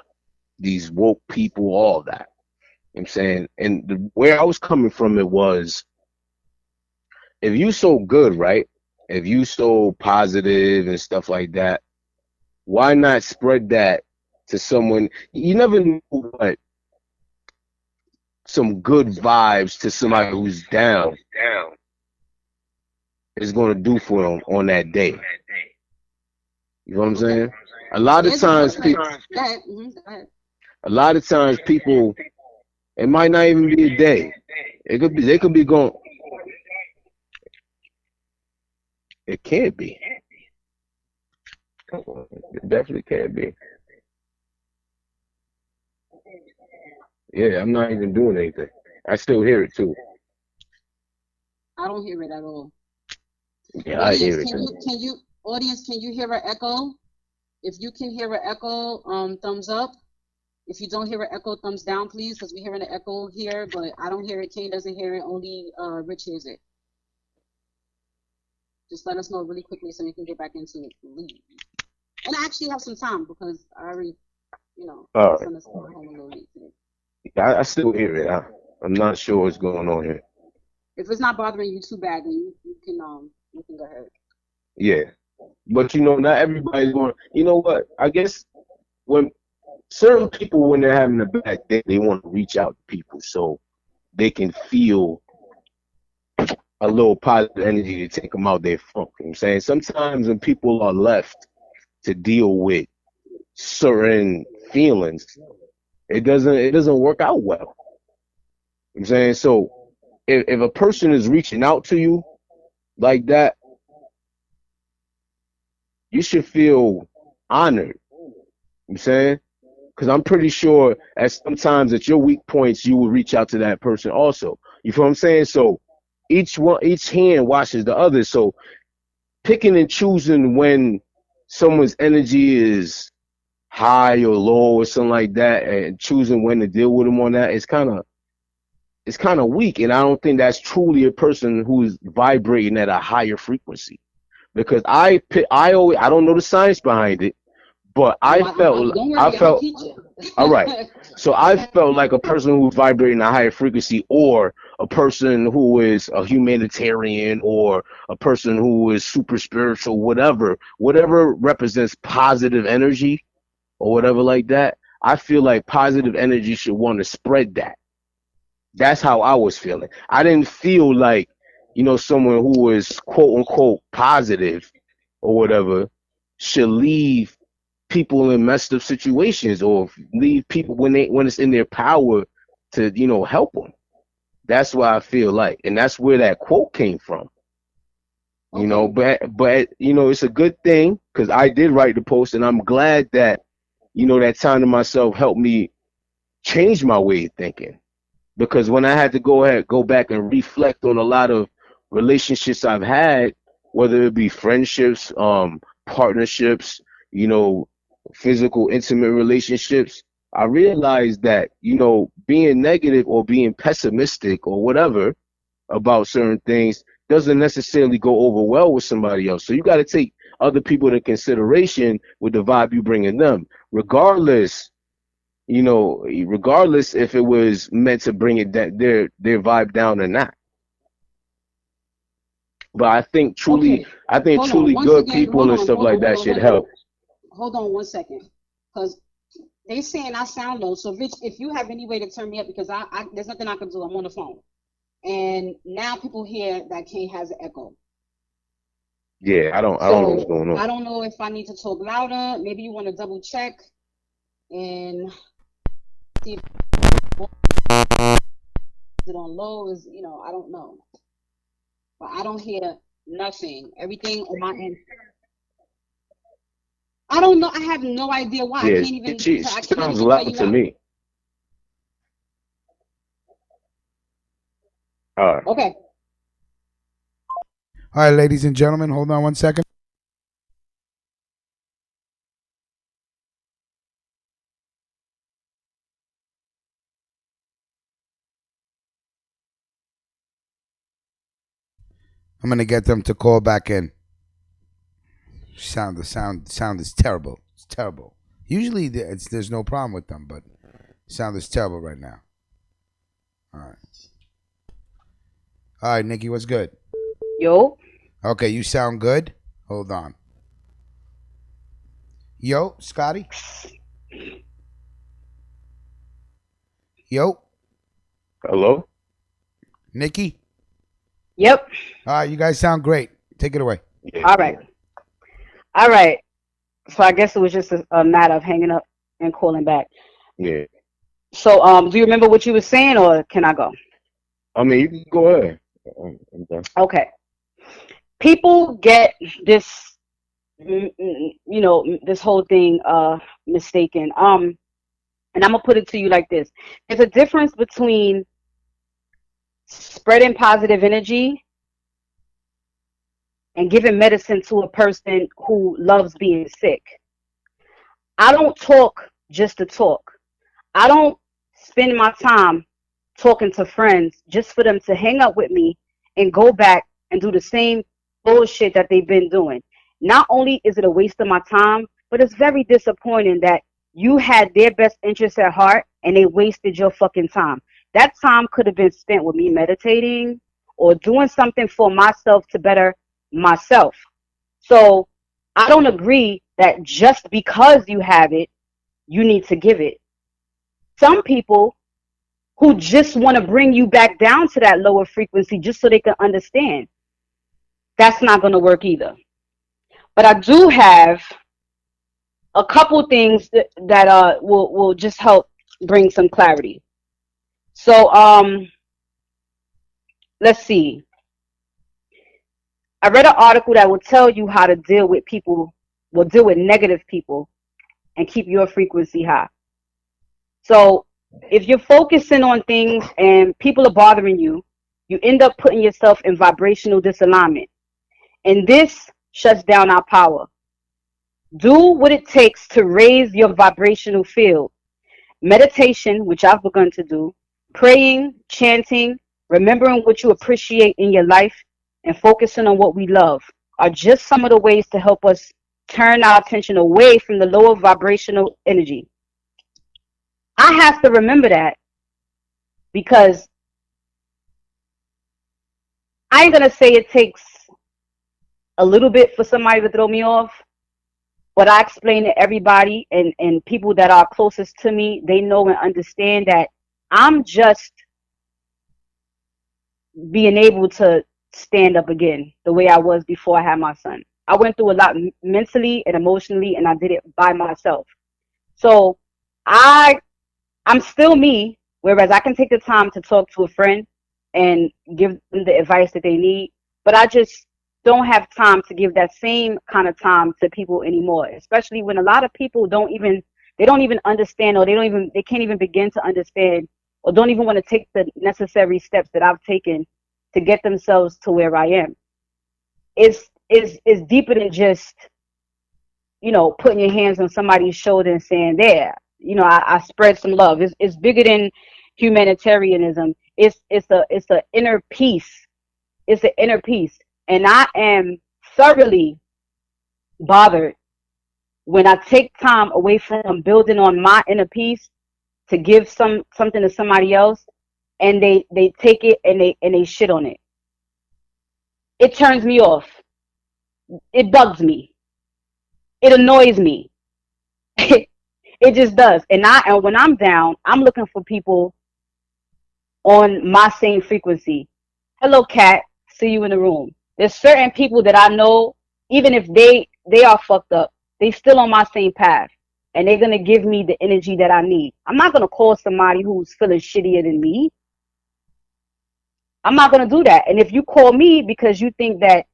These woke people, all that. You know what I'm saying, and where I was coming from, it was, if you so good, right? If you so positive and stuff like that, why not spread that to someone? You never know what some good vibes to somebody who's down is going to do for them on that day. You know what I'm saying? A lot of times people, it might not even be a day. They could be going. It can't be. It definitely can't be. Yeah, I'm not even doing anything. I still hear it too. I don't hear it at all. Yeah, I hear it too. Audience, can you hear an echo? If you can hear an echo, thumbs up. If you don't hear an echo, thumbs down, please, because we're hearing an echo here, but I don't hear it. Caine doesn't hear it. Only Rich hears it. Just let us know really quickly so we can get back into it. And I actually have some time because I already, All it's right. on the spot. I have a little late today. I still hear it. I'm not sure what's going on here. If it's not bothering you too bad, then you can go ahead. Yeah. But not everybody's going. You know what? I guess when certain people, when they're having a bad day, they want to reach out to people so they can feel a little positive energy to take them out their funk. You know what I'm saying? Sometimes when people are left to deal with certain feelings, it doesn't work out well. You know what I'm saying? So if a person is reaching out to you like that, you should feel honored. You know what I'm saying? Because I'm pretty sure at sometimes at your weak points, you will reach out to that person also. You feel what I'm saying? So each hand washes the other. So picking and choosing when someone's energy is high or low or something like that, and choosing when to deal with them on that, it's kind of weak. And I don't think that's truly a person who's vibrating at a higher frequency. Because I don't know the science behind it, but Don't worry, I I'm gonna felt teach you. all right. So I felt like a person who's vibrating a higher frequency, or a person who is a humanitarian, or a person who is super spiritual, whatever represents positive energy or whatever like that. I feel like positive energy should want to spread that. That's how I was feeling. I didn't feel like, someone who was quote unquote positive or whatever should leave people in messed up situations, or leave people when it's in their power to help them. That's why I feel like, and that's where that quote came from. Okay. But it's a good thing because I did write the post, and I'm glad that that time to myself helped me change my way of thinking. Because when I had to go back and reflect on a lot of relationships I've had, whether it be friendships, partnerships, you know, physical, intimate relationships, I realized that, being negative or being pessimistic or whatever about certain things doesn't necessarily go over well with somebody else. So you got to take other people into consideration with the vibe you bring in them, regardless if it was meant to bring it that their vibe down or not. But Okay. I think Hold on. truly Once good again, people and stuff like that should help. hold on 1 second. Because they saying I sound low. So Rich, if you have any way to turn me up, because I there's nothing I can do. I'm on the phone. And now people hear that Caine has an echo. Yeah, I don't know what's So going on. I don't know if I need to talk louder. Maybe you want to double check and see if it on low is, I don't know. But I don't hear nothing. Everything on my end. I don't know. I have no idea why. Yeah, she I can't sounds even tell loud you to why. me. All right. Okay. All right, ladies and gentlemen, hold on 1 second. I'm gonna get them to call back in. Sound is terrible. It's terrible. Usually there's no problem with them, but sound is terrible right now. All right, Nicki, what's good? Yo. Okay, you sound good. Hold on. Yo, Scotty. Yo, Hello? Nicki. Yep. All right, you guys sound great. Take it away. Yeah. All right. All right. So I guess it was just a matter of hanging up and calling back. Yeah. So do you remember what you were saying, or can I go? I mean, you can go ahead. I'm done. Okay. People get this, this whole thing mistaken. And I'm gonna put it to you like this: there's a difference between spreading positive energy and giving medicine to a person who loves being sick. I don't talk just to talk. I don't spend my time talking to friends just for them to hang up with me and go back and do the same bullshit that they've been doing. Not only is it a waste of my time, But it's very disappointing that you had their best interests at heart and they wasted your fucking time. That time could have been spent with me meditating or doing something for myself to better myself. So I don't agree that just because you have it, you need to give it. Some people who just want to bring you back down to that lower frequency just so they can understand, that's not going to work either. But I do have a couple things that will just help bring some clarity. So let's see. I read an article that will tell you how to deal with people, will deal with negative people and keep your frequency high. So if you're focusing on things and people are bothering you, you end up putting yourself in vibrational disalignment. And this shuts down our power. Do what it takes to raise your vibrational field. Meditation, which I've begun to do, praying, chanting, remembering what you appreciate in your life, and focusing on what we love are just some of the ways to help us turn our attention away from the lower vibrational energy. I have to remember that because I ain't going to say it takes a little bit for somebody to throw me off, but I explain to everybody and people that are closest to me, they know and understand that I'm just being able to stand up again the way I was before I had my son. I went through a lot mentally and emotionally, and I did it by myself. So I'm still me, whereas I can take the time to talk to a friend and give them the advice that they need, but I just don't have time to give that same kind of time to people anymore, especially when a lot of people don't even understand, or they can't even begin to understand, or don't even want to take the necessary steps that I've taken to get themselves to where I am. It's deeper than just, putting your hands on somebody's shoulder and saying, there, I spread some love. It's bigger than humanitarianism. It's a inner peace. It's an inner peace. And I am thoroughly bothered when I take time away from building on my inner peace to give something to somebody else, and they take it and they shit on it. It turns me off. It bugs me. It annoys me. It just does. And when I'm down, I'm looking for people on my same frequency. Hello, Kat. See you in the room. There's certain people that I know, even if they are fucked up, they still on my same path, and they're gonna give me the energy that I need. I'm not gonna call somebody who's feeling shittier than me. I'm not gonna do that. And if you call me because you think that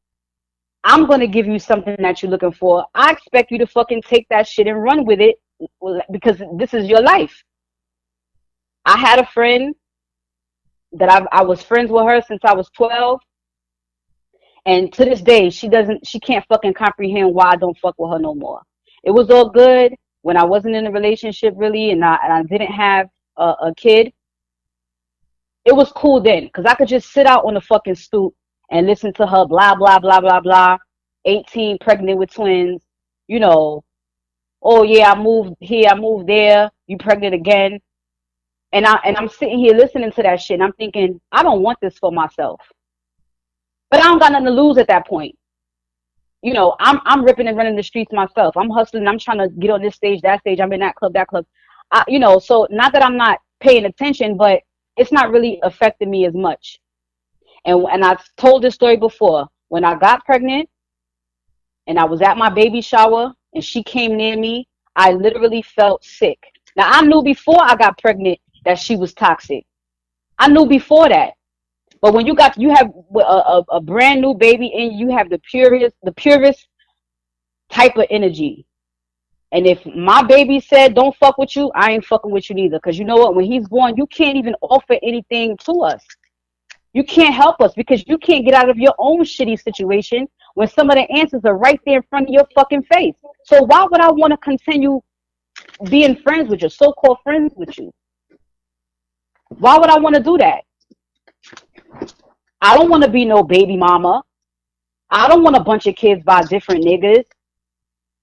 I'm gonna give you something that you're looking for, I expect you to fucking take that shit and run with it, because this is your life. I had a friend that I was friends with her since I was 12. And to this day, she can't fucking comprehend why I don't fuck with her no more. It was all good when I wasn't in a relationship really, and I didn't have a kid. It was cool then, because I could just sit out on the fucking stoop and listen to her blah, blah, blah, blah, blah. 18, pregnant with twins, oh yeah, I moved here, I moved there, you pregnant again. And I'm sitting here listening to that shit, and I'm thinking, I don't want this for myself. But I don't got nothing to lose at that point. I'm ripping and running the streets myself. I'm hustling. I'm trying to get on this stage, that stage. I'm in that club, that club. So not that I'm not paying attention, but it's not really affecting me as much. And I've told this story before. When I got pregnant and I was at my baby shower and she came near me, I literally felt sick. Now, I knew before I got pregnant that she was toxic. I knew before that. But when you have a brand new baby and you have the purest type of energy. And if my baby said, don't fuck with you, I ain't fucking with you neither. Because you know what? When he's born, you can't even offer anything to us. You can't help us because you can't get out of your own shitty situation when some of the answers are right there in front of your fucking face. So why would I want to continue being friends with you, so-called friends with you? Why would I want to do that? I don't want to be no baby mama. I don't want a bunch of kids by different niggas.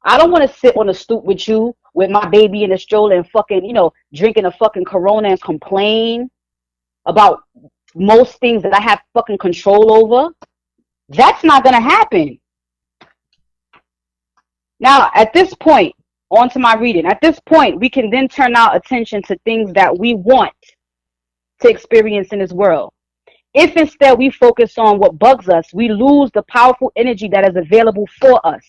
I don't want to sit on a stoop with you with my baby in a stroller and fucking, drinking a fucking Corona and complain about most things that I have fucking control over. That's not going to happen. Now, at this point, on to my reading. At this point, we can then turn our attention to things that we want to experience in this world. If instead we focus on what bugs us, we lose the powerful energy that is available for us.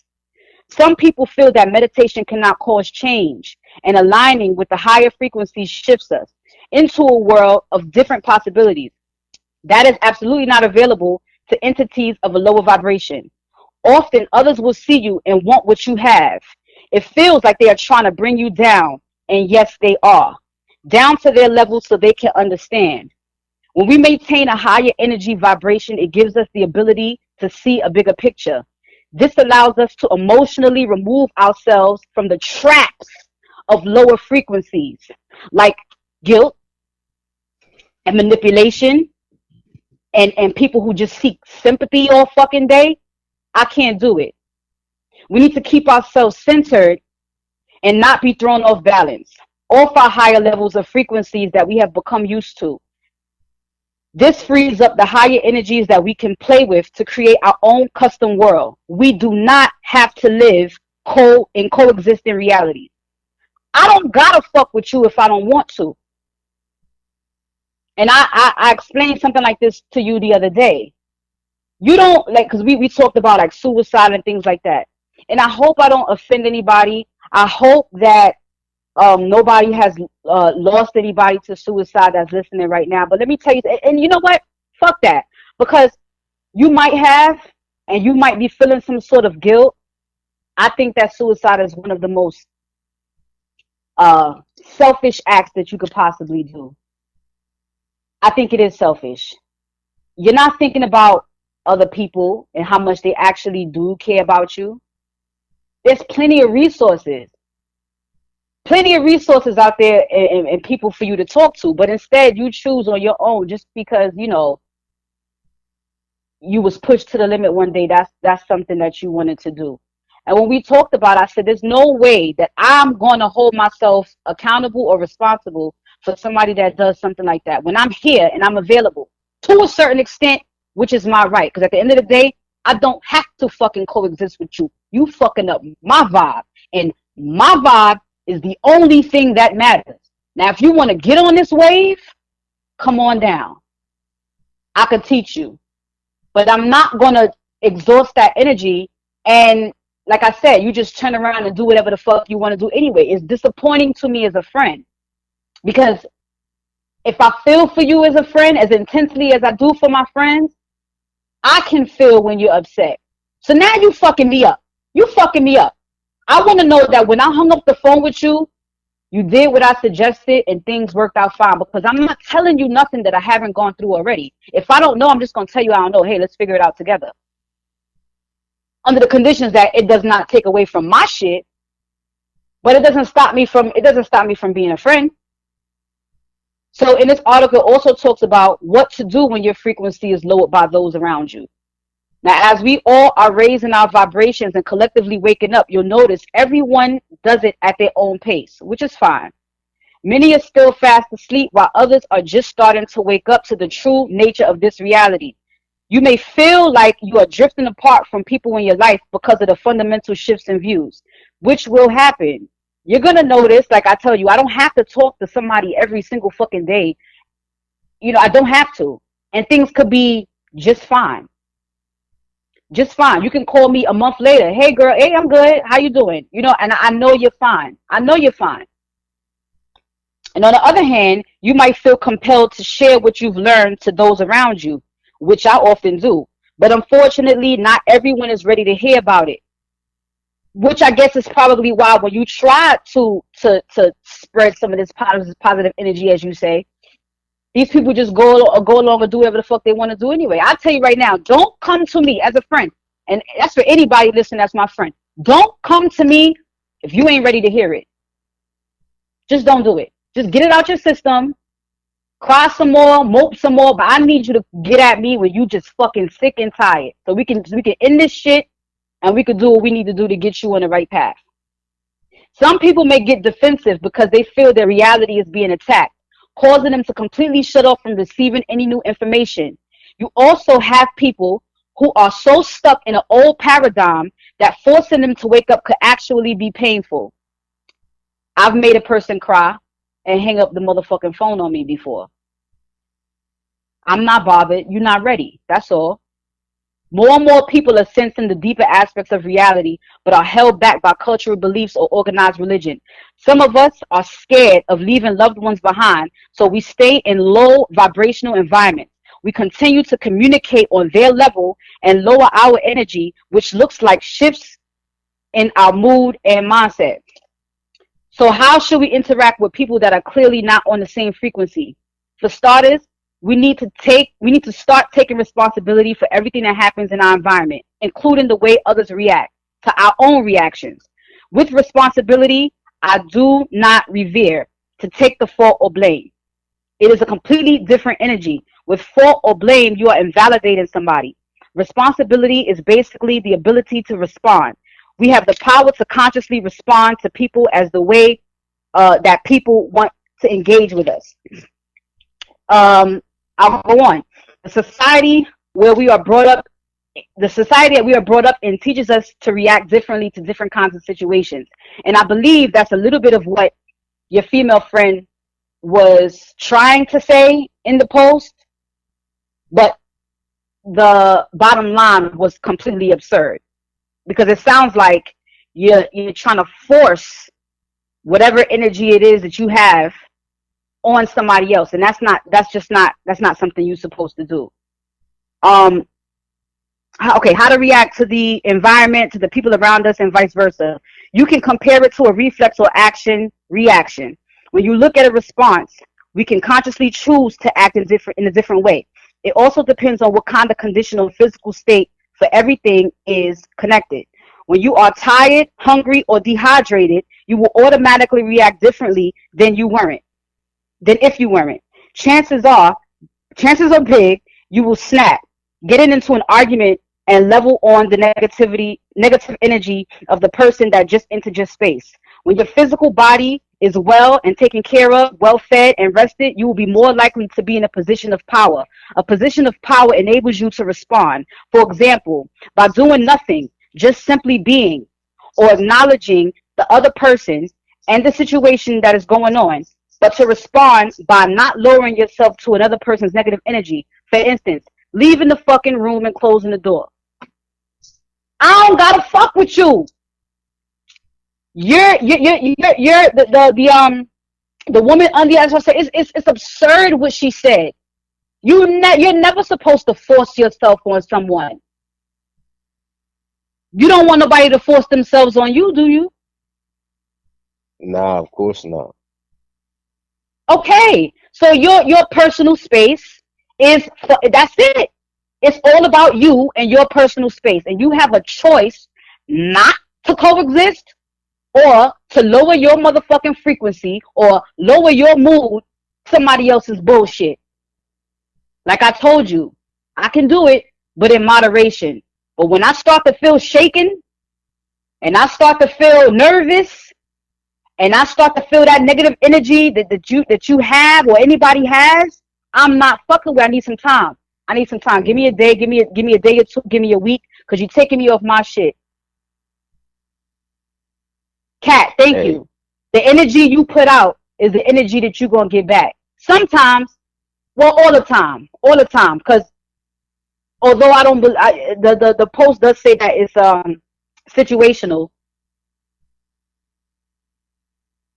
Some people feel that meditation cannot cause change, and aligning with the higher frequencies shifts us into a world of different possibilities. That is absolutely not available to entities of a lower vibration. Often others will see you and want what you have. It feels like they are trying to bring you down, and yes, they are. Down to their level so they can understand. When we maintain a higher energy vibration, it gives us the ability to see a bigger picture. This allows us to emotionally remove ourselves from the traps of lower frequencies like guilt and manipulation and people who just seek sympathy all fucking day. I can't do it. We need to keep ourselves centered and not be thrown off balance, off our higher levels of frequencies that we have become used to. This frees up the higher energies that we can play with to create our own custom world. We do not have to live in coexisting realities. I don't gotta fuck with you if I don't want to. And I explained something like this to you the other day. You don't because we talked about like suicide and things like that. And I hope I don't offend anybody. I hope that nobody has lost anybody to suicide that's listening right now. But let me tell you, and you know what? Fuck that. Because you might have, and you might be feeling some sort of guilt. I think that suicide is one of the most selfish acts that you could possibly do. I think it is selfish. You're not thinking about other people and how much they actually do care about you. There's plenty of resources out there and people for you to talk to, but instead you choose on your own just because you was pushed to the limit one day. That's something that you wanted to do. And when we talked about it, I said there's no way that I'm going to hold myself accountable or responsible for somebody that does something like that when I'm here and I'm available to a certain extent, which is my right, because at the end of the day I don't have to fucking coexist with you. You fucking up my vibe, and my vibe is the only thing that matters. Now, if you want to get on this wave, come on down. I could teach you. But I'm not going to exhaust that energy. And like I said, you just turn around and do whatever the fuck you want to do anyway. It's disappointing to me as a friend. Because if I feel for you as a friend as intensely as I do for my friends, I can feel when you're upset. So now you fucking me up. You fucking me up. I want to know that when I hung up the phone with you, you did what I suggested and things worked out fine, because I'm not telling you nothing that I haven't gone through already. If I don't know, I'm just going to tell you I don't know. Hey, let's figure it out together. Under the conditions that it does not take away from my shit, but it doesn't stop me from being a friend. So in this article, it also talks about what to do when your frequency is lowered by those around you. Now, as we all are raising our vibrations and collectively waking up, you'll notice everyone does it at their own pace, which is fine. Many are still fast asleep, while others are just starting to wake up to the true nature of this reality. You may feel like you are drifting apart from people in your life because of the fundamental shifts in views, which will happen. You're going to notice, like I tell you, I don't have to talk to somebody every single fucking day. I don't have to. And things could be just fine. Just fine. You can call me a month later. Hey, girl. Hey, I'm good. How you doing? And I know you're fine. I know you're fine. And on the other hand, you might feel compelled to share what you've learned to those around you, which I often do. But unfortunately, not everyone is ready to hear about it. Which I guess is probably why when you try to spread some of this positive energy, as you say, these people just go along and do whatever the fuck they want to do anyway. I'll tell you right now, don't come to me as a friend. And that's for anybody listening that's my friend. Don't come to me if you ain't ready to hear it. Just don't do it. Just get it out your system. Cry some more, mope some more, but I need you to get at me when you just fucking sick and tired. So we can end this shit and we could do what we need to do to get you on the right path. Some people may get defensive because they feel their reality is being attacked, causing them to completely shut off from receiving any new information. You also have people who are so stuck in an old paradigm that forcing them to wake up could actually be painful. I've made a person cry and hang up the motherfucking phone on me before. I'm not bothered. You're not ready. That's all. More and more people are sensing the deeper aspects of reality, but are held back by cultural beliefs or organized religion. Some of us are scared of leaving loved ones behind, so we stay in low vibrational environments. We continue to communicate on their level and lower our energy, which looks like shifts in our mood and mindset. So how should we interact with people that are clearly not on the same frequency? For starters, we need to start taking responsibility for everything that happens in our environment, including the way others react to our own reactions. With responsibility, I do not revere to take the fault or blame. It is a completely different energy. With fault or blame, you are invalidating somebody. Responsibility is basically the ability to respond. We have the power to consciously respond to people as the way that people want to engage with us. I'll go on. The society where we are brought up, the society that we are brought up in teaches us to react differently to different kinds of situations. And I believe that's a little bit of what your female friend was trying to say in the post, but the bottom line was completely absurd because it sounds like you're trying to force whatever energy it is that you have on somebody else, and that's not something you're supposed to do. How to react to the environment, to the people around us, and vice versa. You can compare it to a reflex or action reaction. When you look at a response, we can consciously choose to act in a different way. It also depends on what kind of condition or physical state for everything is connected. When you are tired, hungry, or dehydrated, you will automatically react differently than if you weren't. Chances are big you will snap, getting into an argument and level on the negative energy of the person that just entered your space. When your physical body is well and taken care of, well fed and rested, you will be more likely to be in a position of power. A position of power enables you to respond. For example, by doing nothing, just simply being or acknowledging the other person and the situation that is going on, but to respond by not lowering yourself to another person's negative energy. For instance, leaving the fucking room and closing the door. I don't gotta fuck with you. You're the woman on the other side. It's absurd what she said. You're never supposed to force yourself on someone. You don't want nobody to force themselves on you, do you? Nah, of course not. Okay, so your personal space that's it. It's all about you and your personal space, and you have a choice not to coexist or to lower your motherfucking frequency or lower your mood somebody else's bullshit. Like I told you, I can do it, but in moderation. But when I start to feel shaken and I start to feel nervous and I start to feel that negative energy that you have or anybody has, I'm not fucking with. I need some time. Give me a day. Give me a day or two. Give me a week, because you're taking me off my shit. Cat, thank you. The energy you put out is the energy that you're gonna get back. Sometimes, well, all the time. Because although I don't, the post does say that it's situational.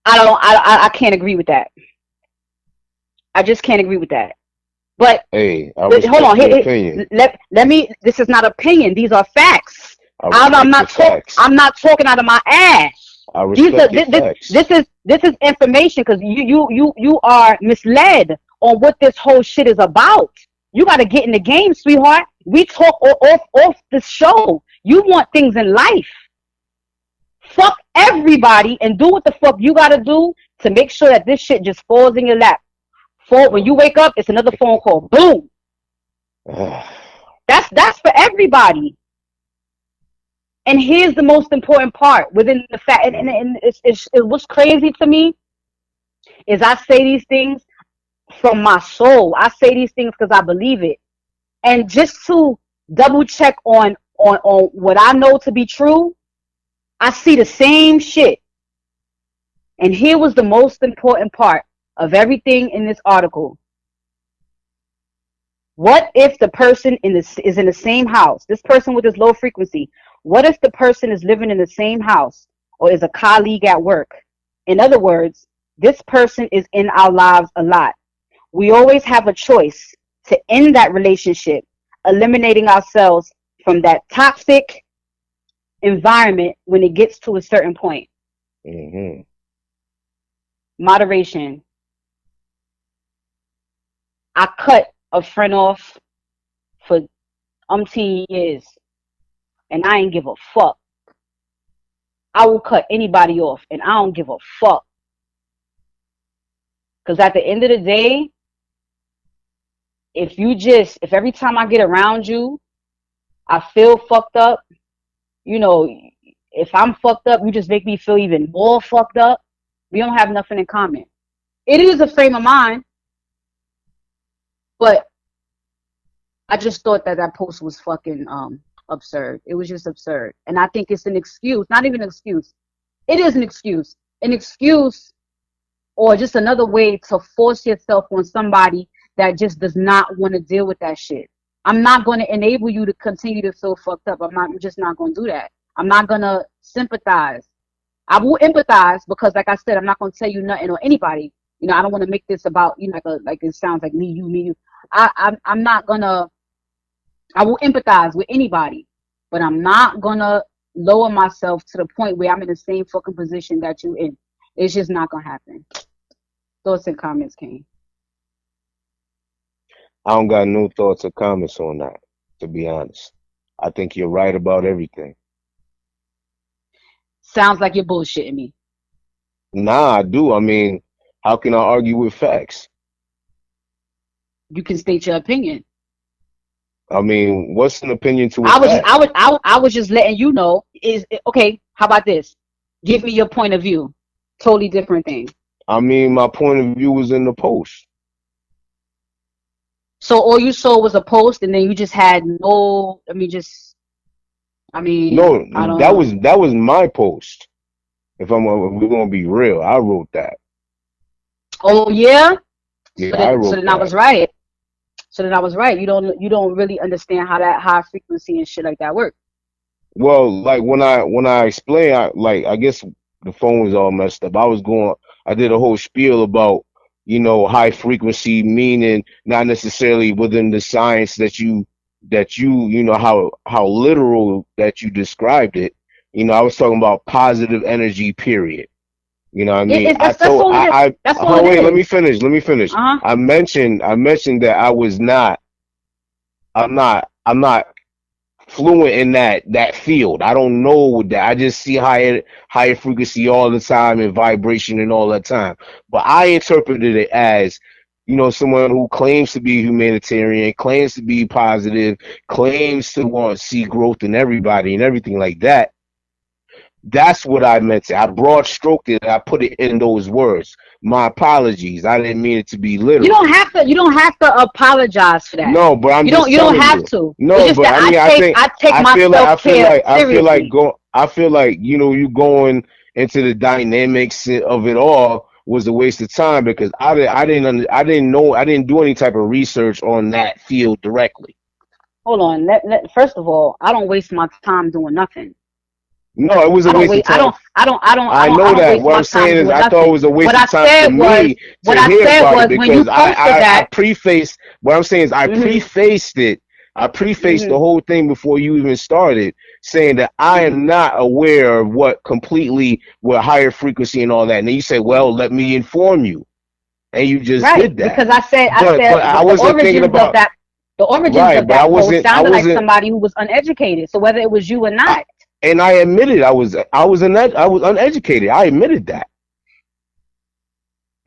I can't agree with that. I just can't agree with that. But Hey, I hold respect on. your opinion. Let me. This is not opinion. These are facts. I'm not talking out of my ass. I respect your facts. This is information, because you are misled on what this whole shit is about. You got to get in the game, sweetheart. We talk off the show. You want things in life. Fuck everybody and do what the fuck you got to do to make sure that this shit just falls in your lap. When you wake up, it's another phone call. Boom. That's for everybody. And here's the most important part within the fact, and it was crazy to me is I say these things from my soul. I say these things because I believe it. And just to double check on what I know to be true, I see the same shit. And here was the most important part of everything in this article. What if the person is in the same house? This person with this low frequency. What if the person is living in the same house or is a colleague at work? In other words, this person is in our lives a lot. We always have a choice to end that relationship, eliminating ourselves from that toxic environment when it gets to a certain point. Mm-hmm. Moderation. I cut a friend off for umpteen years, and I ain't give a fuck. I will cut anybody off, and I don't give a fuck. Because at the end of the day, if every time I get around you, I feel fucked up, you know, if I'm fucked up, you just make me feel even more fucked up. We don't have nothing in common. It is a frame of mind, but I just thought that post was fucking absurd. It was just absurd. And I think it's an excuse, not even an excuse. It is an excuse. An excuse or just another way to force yourself on somebody that just does not want to deal with that shit. I'm not going to enable you to continue to feel fucked up. I'm just not going to do that. I'm not going to sympathize. I will empathize because, like I said, I'm not going to tell you nothing or anybody. You know, I don't want to make this about, you know, like it sounds like me, you. I'm not going to, I will empathize with anybody, but I'm not going to lower myself to the point where I'm in the same fucking position that you in. It's just not going to happen. Thoughts and comments, Caine. I don't got no thoughts or comments on that, to be honest. I think you're right about everything. Sounds like you're bullshitting me. Nah, I do. I mean, how can I argue with facts? You can state your opinion. I mean, what's an opinion to a fact? I was just letting you know. Okay? How about this? Give me your point of view. Totally different thing. I mean, my point of view was in the post. So all you saw was a post, and then you just had no. No, that was my post. If we're gonna be real, I wrote that. Oh yeah. Yeah, so then I was right. So then I was right. You don't really understand how that high frequency and shit like that work. Well, like when I explain, I guess the phone was all messed up. I did a whole spiel about, you know, high frequency, meaning not necessarily within the science that you know, how literal that you described it. You know, I was talking about positive energy, period. You know what I mean? Let me finish. Uh-huh. I mentioned that I'm not fluent in that field. I don't know that. I just see higher frequency all the time and vibration and all that time. But I interpreted it as, you know, someone who claims to be humanitarian, claims to be positive, claims to want to see growth in everybody and everything like that. That's what I meant. I broad stroked it. I put it in those words. My apologies. I didn't mean it to be literal. You don't have to apologize for that. No, but you don't have to. No, but I mean, I feel like, you know, you going into the dynamics of it all was a waste of time because I didn't do any type of research on that field directly. Hold on. First of all, I don't waste my time doing nothing. No, it was a waste of time. I know that. What I'm saying is, I thought it was a waste of time for me to hear about it because I prefaced. What I'm saying is, I prefaced it. I prefaced the whole thing before you even started, saying that I am not aware of what higher frequency and all that. And then you say, "Well, let me inform you," and you just did that. Because I said I wasn't thinking about that. The origins of that post sounded like somebody who was uneducated. So whether it was you or not. And I admitted I was uneducated. I admitted that.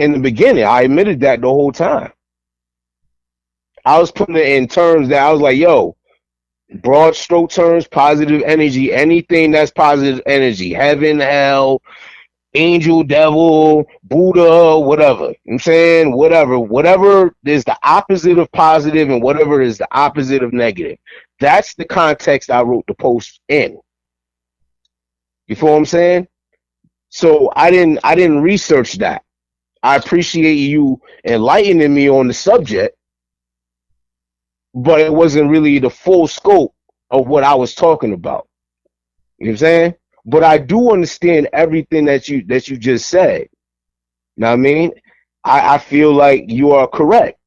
In the beginning, I admitted that the whole time. I was putting it in terms that I was like, yo, Broad stroke terms, positive energy, anything that's positive energy, heaven, hell, angel, devil, Buddha, whatever. I'm saying whatever is the opposite of positive and whatever is the opposite of negative. That's the context I wrote the post in. You feel what I'm saying? So I didn't research that. I appreciate you enlightening me on the subject, but it wasn't really the full scope of what I was talking about. You know what I'm saying? But I do understand everything that you just said. You know what I mean? I feel like you are correct.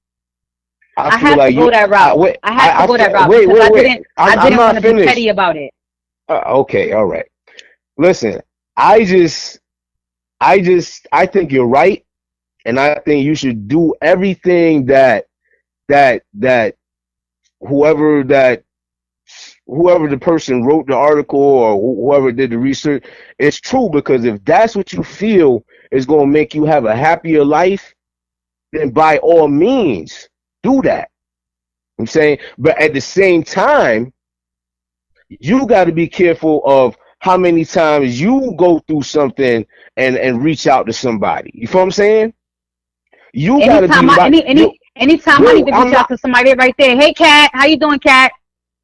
I I feel had to like go you. that route. Wait. I had to go that route Wait. because Wait. Wait. I I'm didn't want not to be petty finished. about it. Okay. All right. Listen. I think you're right, and I think you should do everything that whoever that whoever the person wrote the article or whoever did the research, it's true because if that's what you feel is going to make you have a happier life, then by all means do that. I'm saying, but at the same time, you got to be careful of how many times you go through something and reach out to somebody. You feel what I'm saying? You got to be like you. Anytime I Wait, need to I'm reach out not. to somebody right there. Hey, Cat, how you doing, Cat?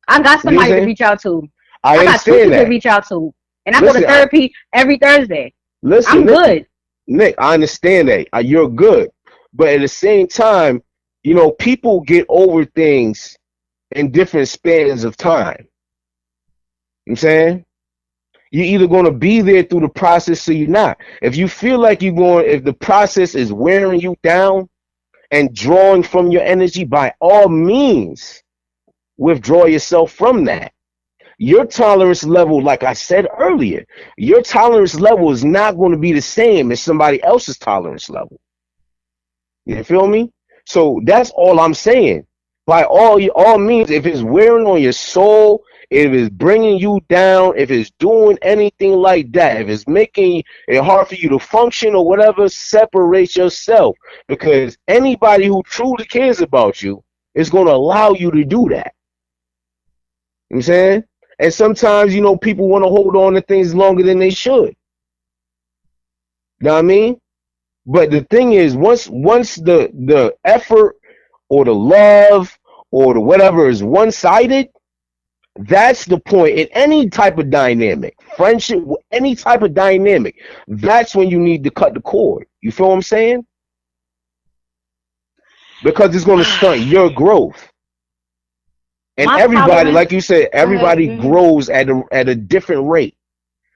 I got You know what I'm somebody to saying? reach out to. I I got two understand people to that. reach out to, and I go to Listen, therapy every Thursday. listen, I'm good. Nick. I understand that you're good, but at the same time, people get over things in different spans of time. You know what I'm saying? You're either going to be there through the process or you're not. If you feel like if the process is wearing you down and drawing from your energy, by all means, withdraw yourself from that. Your tolerance level, like I said earlier, your tolerance level is not going to be the same as somebody else's tolerance level. You feel me? So that's all I'm saying. By all means, if it's wearing on your soul, if it's bringing you down, if it's doing anything like that, if it's making it hard for you to function or whatever, separate yourself. Because anybody who truly cares about you is going to allow you to do that. You know what I'm saying? And sometimes, people want to hold on to things longer than they should. You know what I mean? But the thing is, once the effort or the love or the whatever is one sided, that's the point in any type of dynamic, friendship, any type of dynamic. That's when you need to cut the cord. You feel what I'm saying? Because it's going to stunt your growth. And My everybody, tolerance. like you said, Go ahead. everybody grows at a different rate.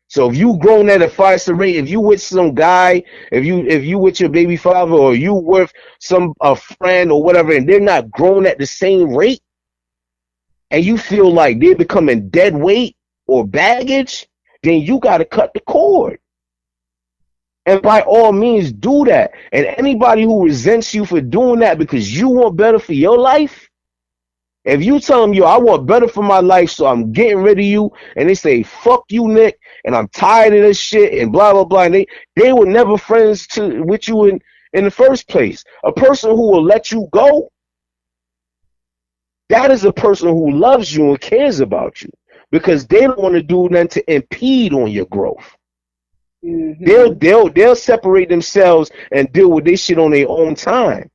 So if you grown at a faster rate, if you with some guy, if you with your baby father, or you with a friend or whatever, and they're not growing at the same rate, and you feel like they're becoming dead weight or baggage, then you got to cut the cord. And by all means, do that. And anybody who resents you for doing that because you want better for your life, if you tell them, yo, I want better for my life, so I'm getting rid of you, and they say, fuck you, Nick, and I'm tired of this shit, and blah, blah, blah, and they were never friends with you in the first place. A person who will let you go, that is a person who loves you and cares about you, because they don't want to do nothing to impede on your growth. Mm-hmm. They'll separate themselves and deal with this shit on their own time.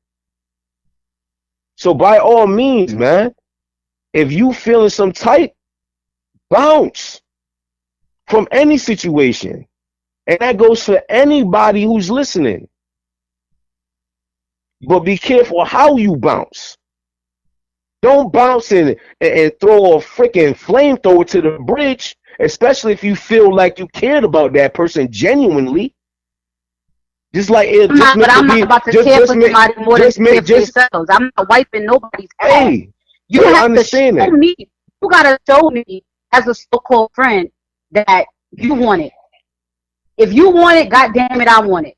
So by all means, man, if you feeling some type, bounce from any situation. And that goes for anybody who's listening. But be careful how you bounce. Don't bounce and throw a freaking flamethrower to the bridge, especially if you feel like you cared about that person genuinely. Just like it, just make I'm it not be, about to just care for just make, somebody more than just you care make, for yourselves. I'm not wiping nobody's ass. hey, You I have to understand show that. me. You gotta show me as a so-called friend that you want it. If you want it, goddamn it, I want it.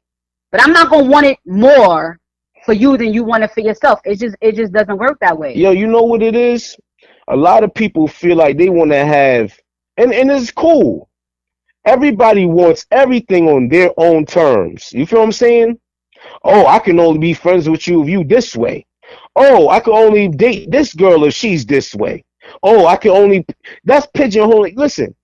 But I'm not gonna want it more for you than you want it for yourself. It just doesn't work that way. Yo, you know what it is? A lot of people feel like they want to have, and it's cool. Everybody wants everything on their own terms. You feel what I'm saying? Oh, I can only be friends with you if you this way. Oh, I can only date this girl if she's this way. Oh, I can only. That's pigeonholing. Listen,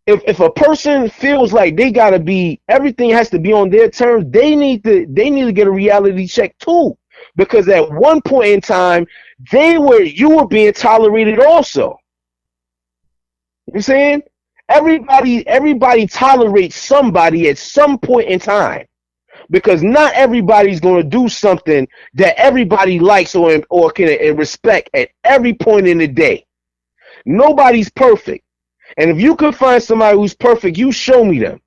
if a person feels like they gotta be, everything has to be on their terms, they need to get a reality check too, because at one point in time you were being tolerated also. You know what I'm saying? Everybody tolerates somebody at some point in time, because not everybody's going to do something that everybody likes or can respect at every point in the day. Nobody's perfect. And if you can find somebody who's perfect, you show me them.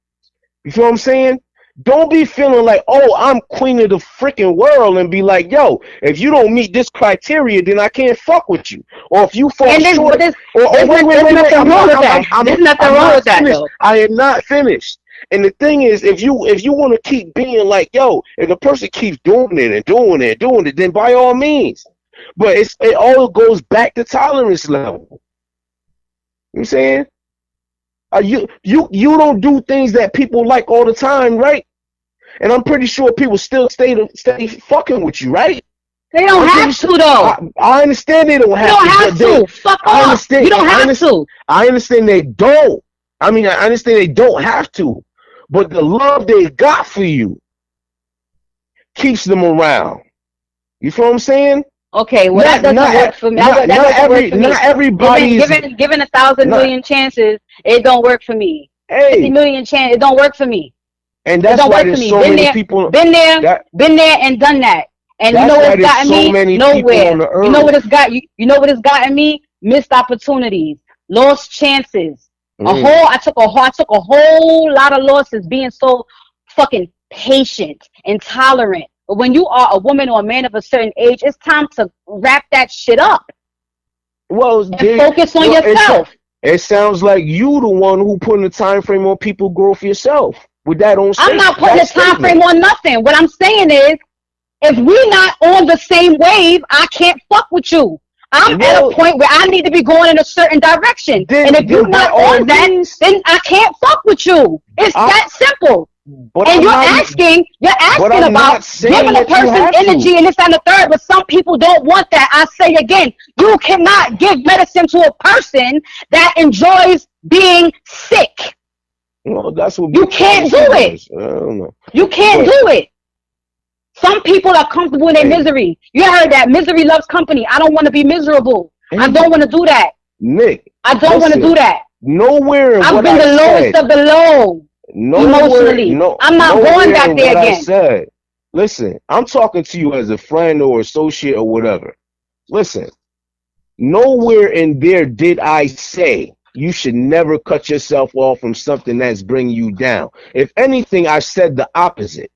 You feel what I'm saying? Don't be feeling like, oh, I'm queen of the freaking world, and be like, yo, if you don't meet this criteria, then I can't fuck with you. Or if you fall short, There's wait, nothing wrong with that. There's nothing wrong with that, finished. though. I am not finished. And the thing is, if you want to keep being like, yo, if the person keeps doing it and doing it and doing it, then by all means. But it all goes back to tolerance level. You know what I'm saying? You don't do things that people like all the time, right? And I'm pretty sure people still stay fucking with you, right? They don't have to, though. I understand they don't have to. You don't have to. Fuck off. You don't have to. I understand they don't. I mean, I understand they don't have to. But the love they got for you keeps them around. You feel what I'm saying? Okay, well, that doesn't work for me. Not everybody. Given 1,000 million chances, it don't work for me. 50 million chance, it don't work for me. And that's why there's so many people. Been there and done that. And you know what it's gotten me? Nowhere. You know what it's got you? You know what it's gotten me? Missed opportunities, lost chances. I took a whole lot of losses being so fucking patient and tolerant. But when you are a woman or a man of a certain age, it's time to wrap that shit up. Well, and focus on yourself. It sounds like you the one who putting the time frame on people growth yourself. With that on I'm not putting a time frame on nothing. What I'm saying is, if we're not on the same wave, I can't fuck with you. I'm at a point where I need to be going in a certain direction. And if you're not on that, then I can't fuck with you. It's that simple. And you're asking about giving a person energy and this and the third, but some people don't want that. I say again, you cannot give medicine to a person that enjoys being sick. No, that's what you can't do it. I don't know. You can't do it. Some people are comfortable in their misery. You heard that misery loves company. I don't want to be miserable. I don't want to do that. Nick, I don't want to do that. Nowhere. I've been the lowest of the low. Emotionally, I'm not going back there again. Listen, I'm talking to you as a friend or associate or whatever. Listen, nowhere in there did I say you should never cut yourself off from something that's bringing you down. If anything, I said the opposite.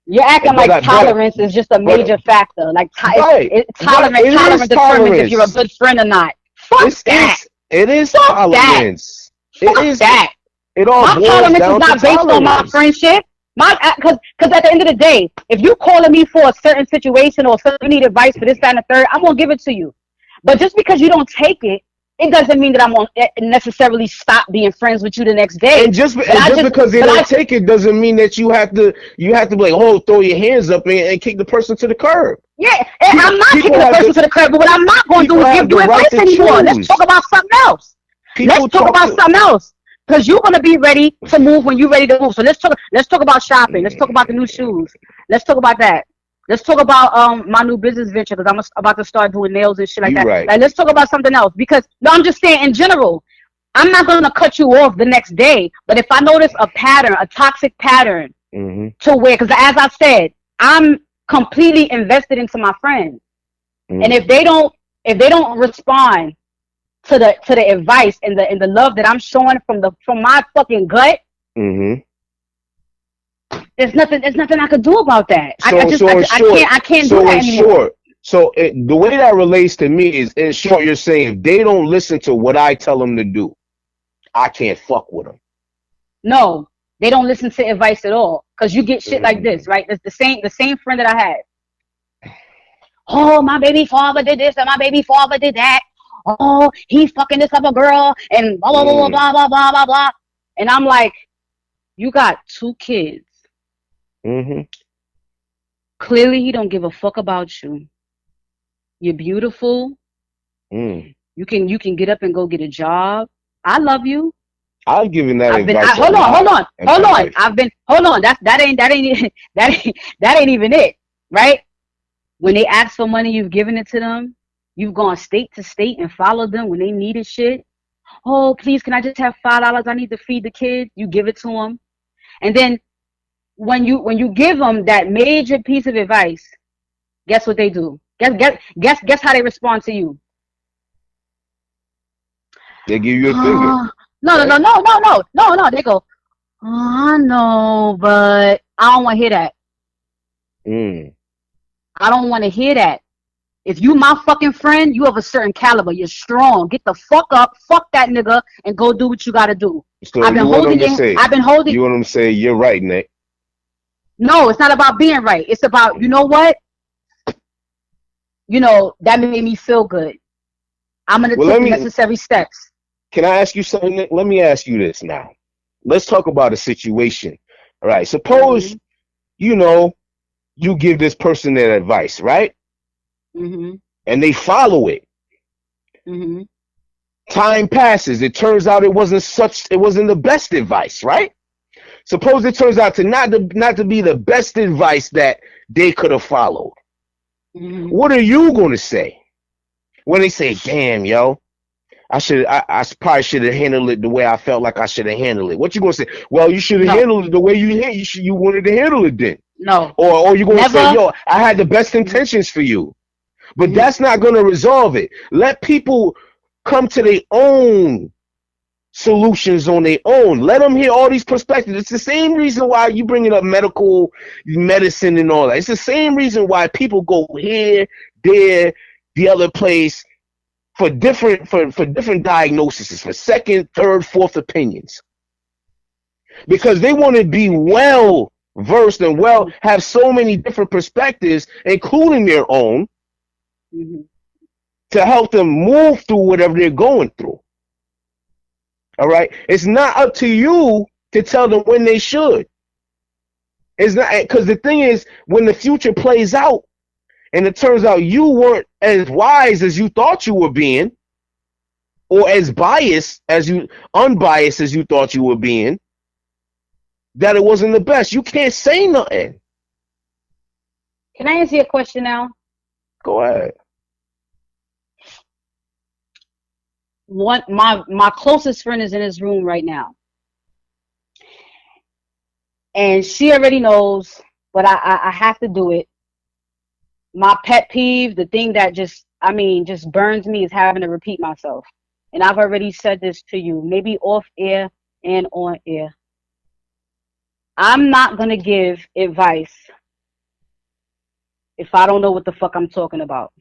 You're acting like tolerance is just a major factor. Like tolerance determines if you're a good friend or not. Fuck that. It is tolerance. Fuck that. It all my tolerance is not based on my friendship. Because at the end of the day, if you calling me for a certain situation or you need advice for this, that, and the third, I'm gonna give it to you. But just because you don't take it, it doesn't mean that I'm gonna necessarily stop being friends with you the next day. And just because they don't take it doesn't mean that you have to be like, oh, throw your hands up and kick the person to the curb. Yeah, and I'm not kicking the person to the curb. But what I'm not gonna do is give you advice anymore. Let's talk about something else. Something else. Because you're gonna be ready to move when you're ready to move. So let's talk about shopping. Let's talk about the new shoes. Let's talk about that. Let's talk about my new business venture, because I'm about to start doing nails and shit like that. Right. Like, let's talk about something else, because I'm just saying in general, I'm not gonna cut you off the next day. But if I notice a pattern, a toxic pattern, to where, because as I said, I'm completely invested into my friends, and if they don't respond to the advice and the love that I'm showing from my fucking gut, there's nothing I could do about that. I can't do that anymore. So the way that relates to me is, in short, you're saying if they don't listen to what I tell them to do, I can't fuck with them. No, they don't listen to advice at all, because you get shit like this, right? It's the same friend that I had. Oh, my baby father did this and my baby father did that. Oh, he's fucking this other girl and blah blah blah blah blah blah blah blah. And I'm like, you got 2 kids. Clearly, he don't give a fuck about you. You're beautiful. You You can get up and go get a job. I love you. I've given that advice. Hold on. That ain't even it, right? When they ask for money, you've given it to them. You've gone state to state and followed them when they needed shit. Oh, please, can I just have $5? I need to feed the kids. You give it to them, and then when you give them that major piece of advice, guess what they do? Guess how they respond to you? They give you a finger. No. They go, oh, no, but I don't want to hear that. I don't want to hear that. If you my fucking friend, you have a certain caliber. You're strong. Get the fuck up, fuck that nigga, and go do what you gotta do. So I've been holding. You want them to say, you're right, Nick. No, it's not about being right. It's about, you know what? That made me feel good. I'm gonna take the necessary steps. Can I ask you something, Nick? Let me ask you this now. Let's talk about a situation. All right. Suppose, you give this person that advice, right? And they follow it. Time passes. It turns out it wasn't the best advice, right? Suppose it turns out to not to be the best advice that they could have followed. What are you gonna say when they say, "Damn, yo, I probably should have handled it the way I felt like I should have handled it"? What you gonna say? Well, you should have handled it the way you wanted to handle it then. No. Or you gonna say, "Yo, I had the best intentions for you," but that's not gonna resolve it. Let people come to their own solutions on their own. Let them hear all these perspectives. It's the same reason why you bringing up medicine and all that. It's the same reason why people go here, there, the other place for different diagnoses, for second, third, fourth opinions, because they want to be well versed and have so many different perspectives, including their own, to help them move through whatever they're going through. All right, it's not up to you to tell them when they should. It's not, because the thing is, when the future plays out and it turns out you weren't as wise as you thought you were being, or as unbiased as you thought you were being, that it wasn't the best, you can't say nothing. Can I answer your question now? Go ahead. My closest friend is in this room right now, and she already knows, but I have to do it. My pet peeve, the thing that just burns me, is having to repeat myself. And I've already said this to you, maybe off air and on air. I'm not gonna give advice if I don't know what the fuck I'm talking about.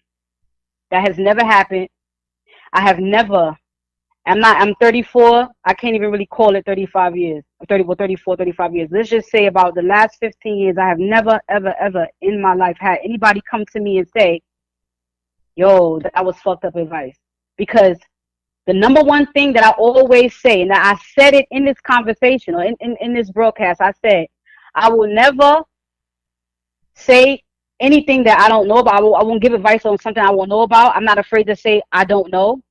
That has never happened. I'm 34. I can't even really call it 35 years. 34, 35 years. Let's just say about the last 15 years, I have never, ever, ever in my life had anybody come to me and say, yo, that was fucked up advice. Because the number one thing that I always say, and I said it in this conversation or in this broadcast, I said, I will never say anything that I don't know about. I won't give advice on something I won't know about. I'm not afraid to say I don't know.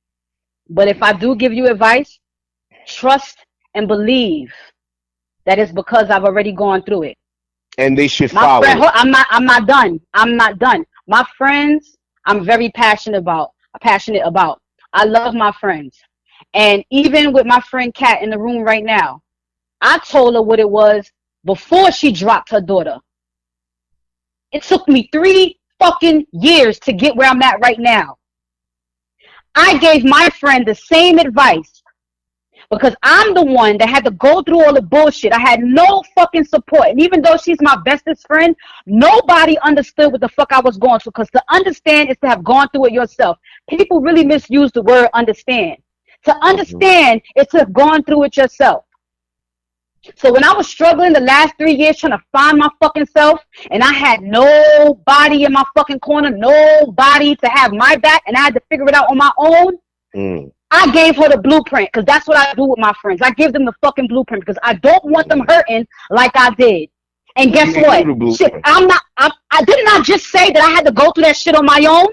But if I do give you advice, trust and believe that it's because I've already gone through it. And they should follow. I'm not done. My friends, I'm very passionate about. I love my friends. And even with my friend Kat in the room right now, I told her what it was before she dropped her daughter. It took me 3 fucking years to get where I'm at right now. I gave my friend the same advice because I'm the one that had to go through all the bullshit. I had no fucking support. And even though she's my bestest friend, nobody understood what the fuck I was going through, because to understand is to have gone through it yourself. People really misuse the word understand. To understand is to have gone through it yourself. So when I was struggling the last 3 years trying to find my fucking self, and I had nobody in my fucking corner, nobody to have my back, and I had to figure it out on my own, I gave her the blueprint, because that's what I do with my friends. I give them the fucking blueprint because I don't want them hurting like I did. And guess what? Shit, I did not just say that I had to go through that shit on my own.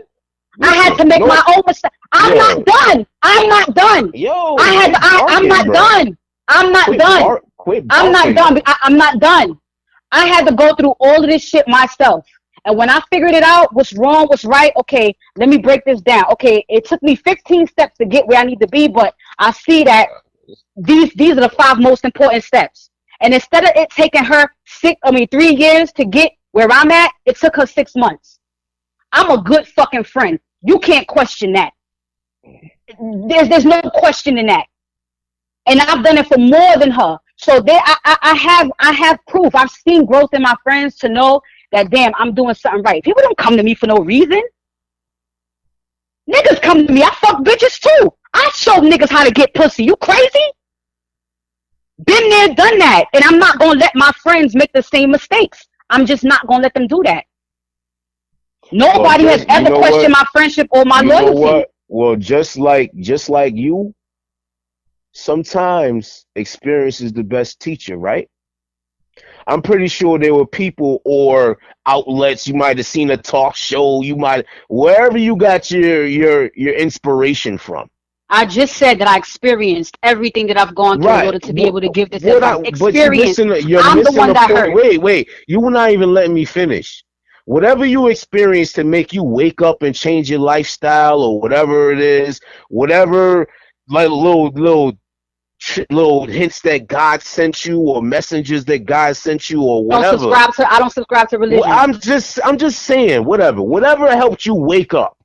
I had to make my own mistakes. I'm Yo. not done. I'm not done. Yo, I'm not done. I'm not done. I'm not done. I'm not done. I had to go through all of this shit myself. And when I figured it out, what's wrong, what's right, okay, let me break this down. Okay, it took me 15 steps to get where I need to be, but I see that these are the 5 most important steps. And instead of it taking her 3 years to get where I'm at, it took her 6 months. I'm a good fucking friend. You can't question that. There's no question in that. And I've done it for more than her. So there, I have proof. I've seen growth in my friends to know that, damn, I'm doing something right. People don't come to me for no reason. Niggas come to me. I fuck bitches too. I show niggas how to get pussy. You crazy? Been there, done that. And I'm not going to let my friends make the same mistakes. I'm just not going to let them do that. Nobody has ever questioned my friendship or my loyalty. Know what? Well, just like you, sometimes experience is the best teacher, right? I'm pretty sure there were people or outlets, you might have seen a talk show, wherever you got your inspiration from. I just said that I experienced everything that I've gone through in order to be able to give this advice. Experience. I'm the one that hurt. Wait. You were not even letting me finish. Whatever you experience to make you wake up and change your lifestyle or whatever it is, whatever like little hints that God sent you or messages that God sent you or whatever. I don't subscribe to religion. Well, I'm just saying, whatever helped you wake up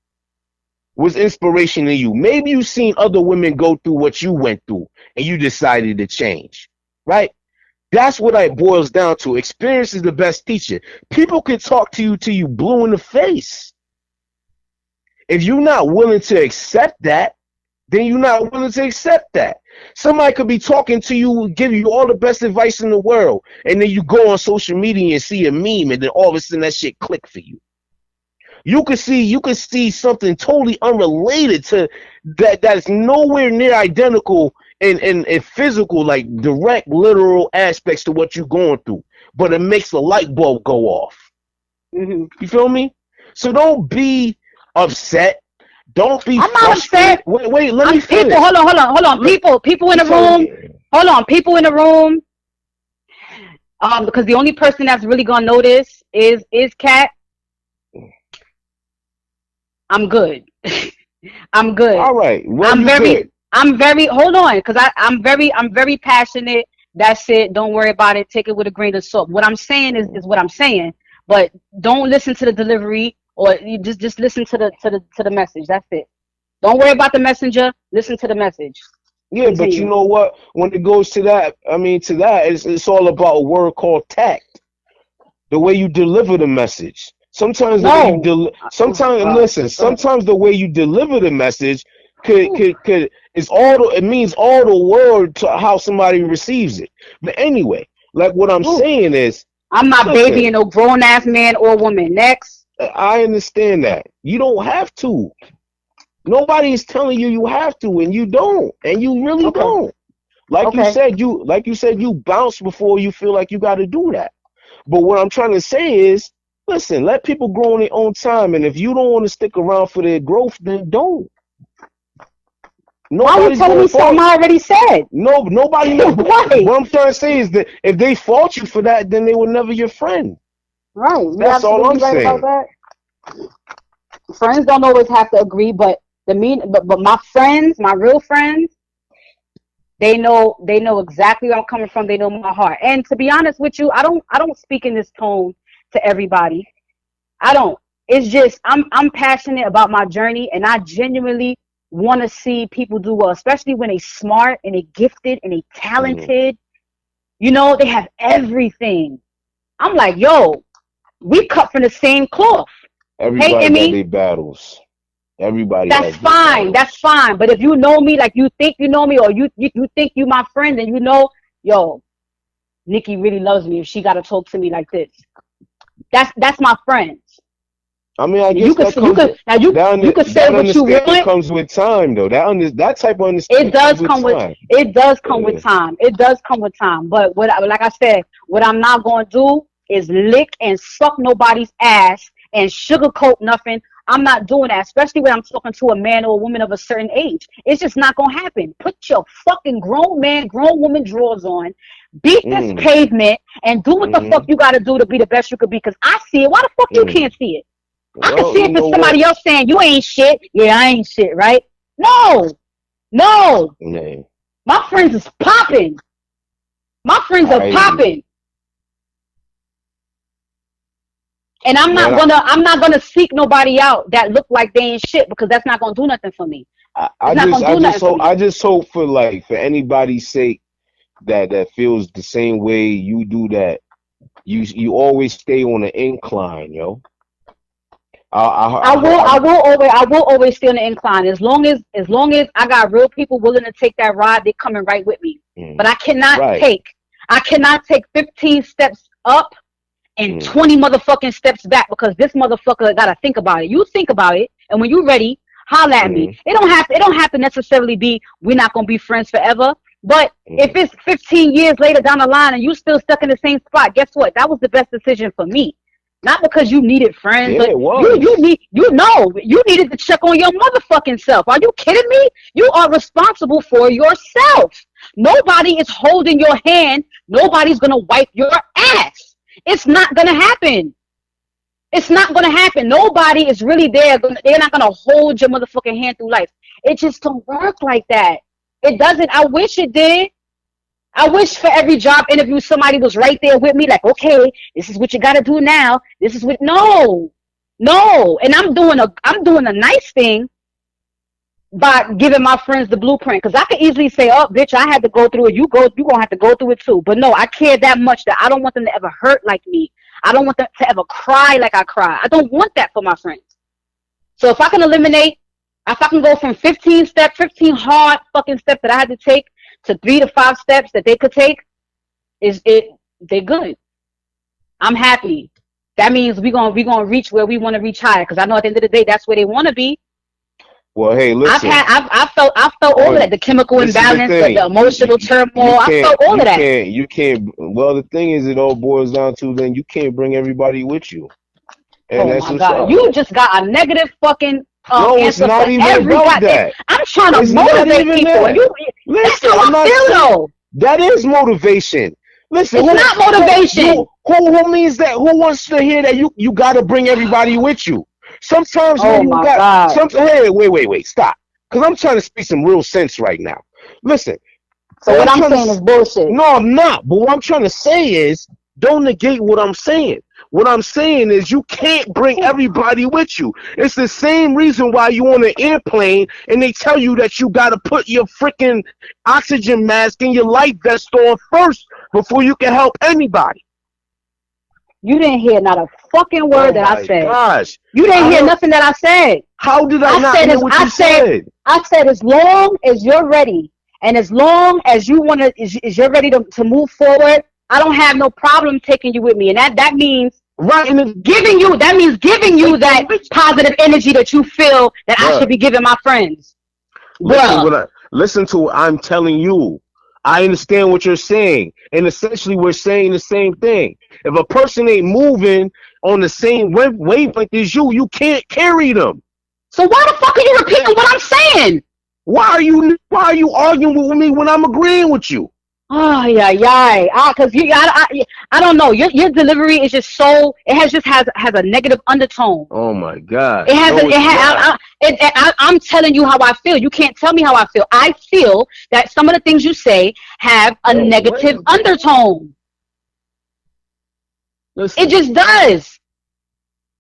was inspiration to you. Maybe you've seen other women go through what you went through and you decided to change, right? That's what it boils down to. Experience is the best teacher. People can talk to you till you blue in the face. If you're not willing to accept that, then you're not willing to accept that. Somebody could be talking to you, give you all the best advice in the world, and then you go on social media and see a meme, and then all of a sudden that shit click for you. You could see something totally unrelated to that is nowhere near identical in physical, like direct, literal aspects to what you're going through, but it makes the light bulb go off. Mm-hmm. You feel me? So don't be upset. Don't be I'm not upset. Wait, let me finish. People, hold on. People in the room. Hold on, people in the room. Because the only person that's really gonna know this is Kat. I'm good. I'm good. All right. Well, I'm very hold on, because I'm very passionate. That's it. Don't worry about it. Take it with a grain of salt. What I'm saying is what I'm saying, but don't listen to the delivery, or you just listen to the message. That's it. Don't worry about the messenger. Listen to the message. Yeah, continue. But you know what? When it goes to that, it's all about a word called tact. The way you deliver the message. Sometimes the way you sometimes the way you deliver the message it means all the word to how somebody receives it. But anyway, like what I'm saying is, I'm not babying no grown ass man or woman. Next. I understand that. You don't have to. Nobody is telling you have to, and you don't, and you really don't. Like you said, you bounce before you feel like you got to do that. But what I'm trying to say is, listen, let people grow in their own time, and if you don't want to stick around for their growth, then don't. Why are you telling me something I already said? No, nobody knows. What I'm trying to say is that if they fault you for that, then they were never your friend. Right. That's all I'm saying. About that. Friends don't always have to agree, but my friends, my real friends, they know exactly where I'm coming from. They know my heart. And to be honest with you, I don't speak in this tone to everybody. I don't. It's just I'm passionate about my journey, and I genuinely want to see people do well, especially when they smart and they gifted and they talented. You know, they have everything. I'm like, yo, we cut from the same cloth. Everybody got their battles. Everybody. That's fine. That's fine. But if you know me, like you think you know me, or you think you my friend, and you know, yo, Nicki really loves me if she gotta talk to me like this. That's my friends. I mean, I guess you could say what you want. It comes with time, though. That type of understanding. It does come with time. It does come with time. But like I said, what I'm not going to do is lick and suck nobody's ass and sugarcoat nothing. I'm not doing that, especially when I'm talking to a man or a woman of a certain age. It's just not gonna happen. Put your fucking grown man, grown woman drawers on, beat this pavement, and do what the fuck you gotta do to be the best you could be. Cause I see it. Why the fuck you can't see it? I can see it for somebody else saying you ain't shit. Yeah, I ain't shit, right? No. My friends is popping. My friends are popping. And I'm not gonna seek nobody out that look like they ain't shit, because that's not gonna do nothing for me. I just hope for anybody's sake that feels the same way you do, that you always stay on the incline, yo. I will always stay on the incline as long as I got real people willing to take that ride. They coming right with me. But I cannot take 15 steps up and 20 motherfucking steps back, because this motherfucker gotta think about it. You think about it, and when you ready, holla at me. It don't have to necessarily be we're not gonna be friends forever. But if it's 15 years later down the line and you still stuck in the same spot, guess what? That was the best decision for me. Not because you needed friends, but you needed to check on your motherfucking self. Are you kidding me? You are responsible for yourself. Nobody is holding your hand. Nobody's gonna wipe your ass. It's not gonna happen. It's not gonna happen. Nobody is really there. They're not gonna hold your motherfucking hand through life. It just don't work like that. It doesn't. I wish it did. I wish for every job interview somebody was right there with me, like, okay, this is what you got to do now. This is what. No. And I'm doing a nice thing by giving my friends the blueprint, because I could easily say, oh, bitch, I had to go through it. You gonna have to go through it too. But no, I care that much that I don't want them to ever hurt like me. I don't want them to ever cry like I cry. I don't want that for my friends. So if I can go from 15 hard fucking steps that I had to take to 3 to 5 steps that they could take, they're good. I'm happy. That means we gonna reach where we want to reach higher, because I know at the end of the day that's where they want to be. Well, hey, listen. I felt all of that, the chemical imbalance, the emotional turmoil. I felt all of that. You can't. Well, the thing is, it all boils down to then you can't bring everybody with you. And oh my God, you just got a negative fucking. No, it's not even about that. I'm trying to motivate people. Listen, that's how I feel, though. That is motivation. Listen, it's not motivation. Who means that? Who wants to hear that you got to bring everybody with you? Sometimes when you got hey, wait, stop. Because I'm trying to speak some real sense right now. Listen. So what I'm saying is bullshit. No, I'm not. But what I'm trying to say is, don't negate what I'm saying. What I'm saying is you can't bring everybody with you. It's the same reason why you on an airplane and they tell you that you got to put your freaking oxygen mask and your life vest on first before you can help anybody. You didn't hear not a fucking word that I said. Gosh. You didn't hear nothing that I said. How did I not hear what you said? I said as long as you're ready and as long as you want to, is you're ready to move forward, I don't have no problem taking you with me. And that means giving you that positive energy that you feel that I should be giving my friends. Listen to what I'm telling you. I understand what you're saying. And essentially we're saying the same thing. If a person ain't moving on the same wavelength as you can't carry them. So why the fuck are you repeating what I'm saying? Why are you arguing with me when I'm agreeing with you? Oh yeah. Because I don't know. Your delivery is just so. It has a negative undertone. Oh my God. I'm telling you how I feel. You can't tell me how I feel. I feel that some of the things you say have a negative undertone. Listen. It just does.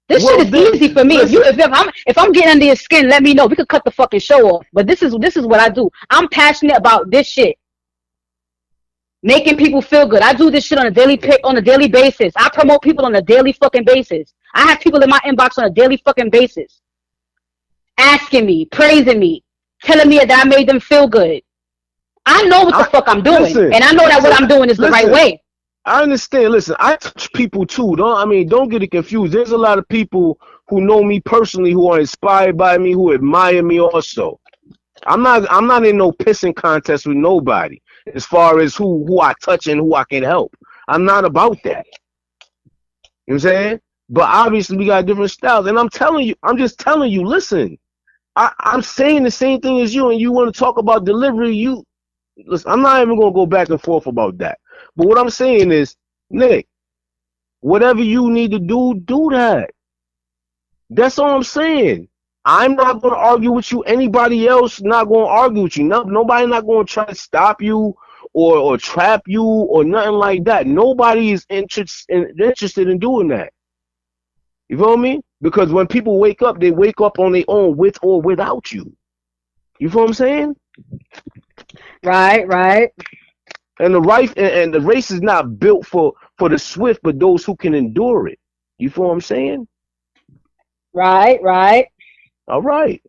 This shit is easy for me. If I'm getting under your skin, let me know. We could cut the fucking show off. But this is what I do. I'm passionate about this shit. Making people feel good. I do this shit on a daily basis. I promote people on a daily fucking basis. I have people in my inbox on a daily fucking basis asking me, praising me, telling me that I made them feel good. I know what the fuck I'm doing, and I know that what I'm doing is the right way. I understand. Listen, I touch people too. Don't get it confused. There's a lot of people who know me personally, who are inspired by me, who admire me also. I'm not in no pissing contest with nobody as far as who I touch and who I can help. I'm not about that. You know what I'm saying? But obviously we got different styles. And I'm just telling you, listen, I'm saying the same thing as you, and you want to talk about delivery, listen, I'm not even gonna go back and forth about that. But what I'm saying is, Nick, whatever you need to do, do that. That's all I'm saying. I'm not going to argue with you. Anybody else not going to argue with you. Nobody not going to try to stop you or trap you or nothing like that. Nobody is interested in doing that. You feel me? Because when people wake up, they wake up on their own, with or without you. You feel what I'm saying? Right. And the race is not built for the swift, but those who can endure it. You feel what I'm saying? Right. All right.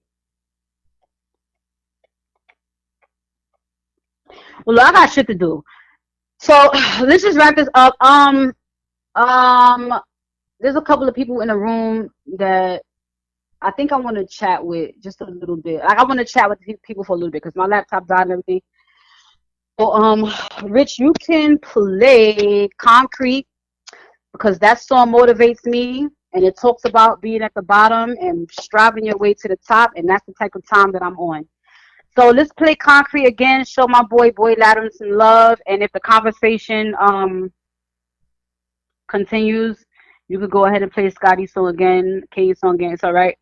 Well, I got shit to do. So let's just wrap this up. There's a couple of people in the room that I think I want to chat with just a little bit. Like, I want to chat with people for a little bit because my laptop died and everything. So, Rich, you can play Concrete because that song motivates me. And it talks about being at the bottom and striving your way to the top, and that's the type of time that I'm on. So let's play Concrete again, show my boy Ladder some love, and if the conversation continues, you could go ahead and play Scotty's song again, Caine's song again, it's all right.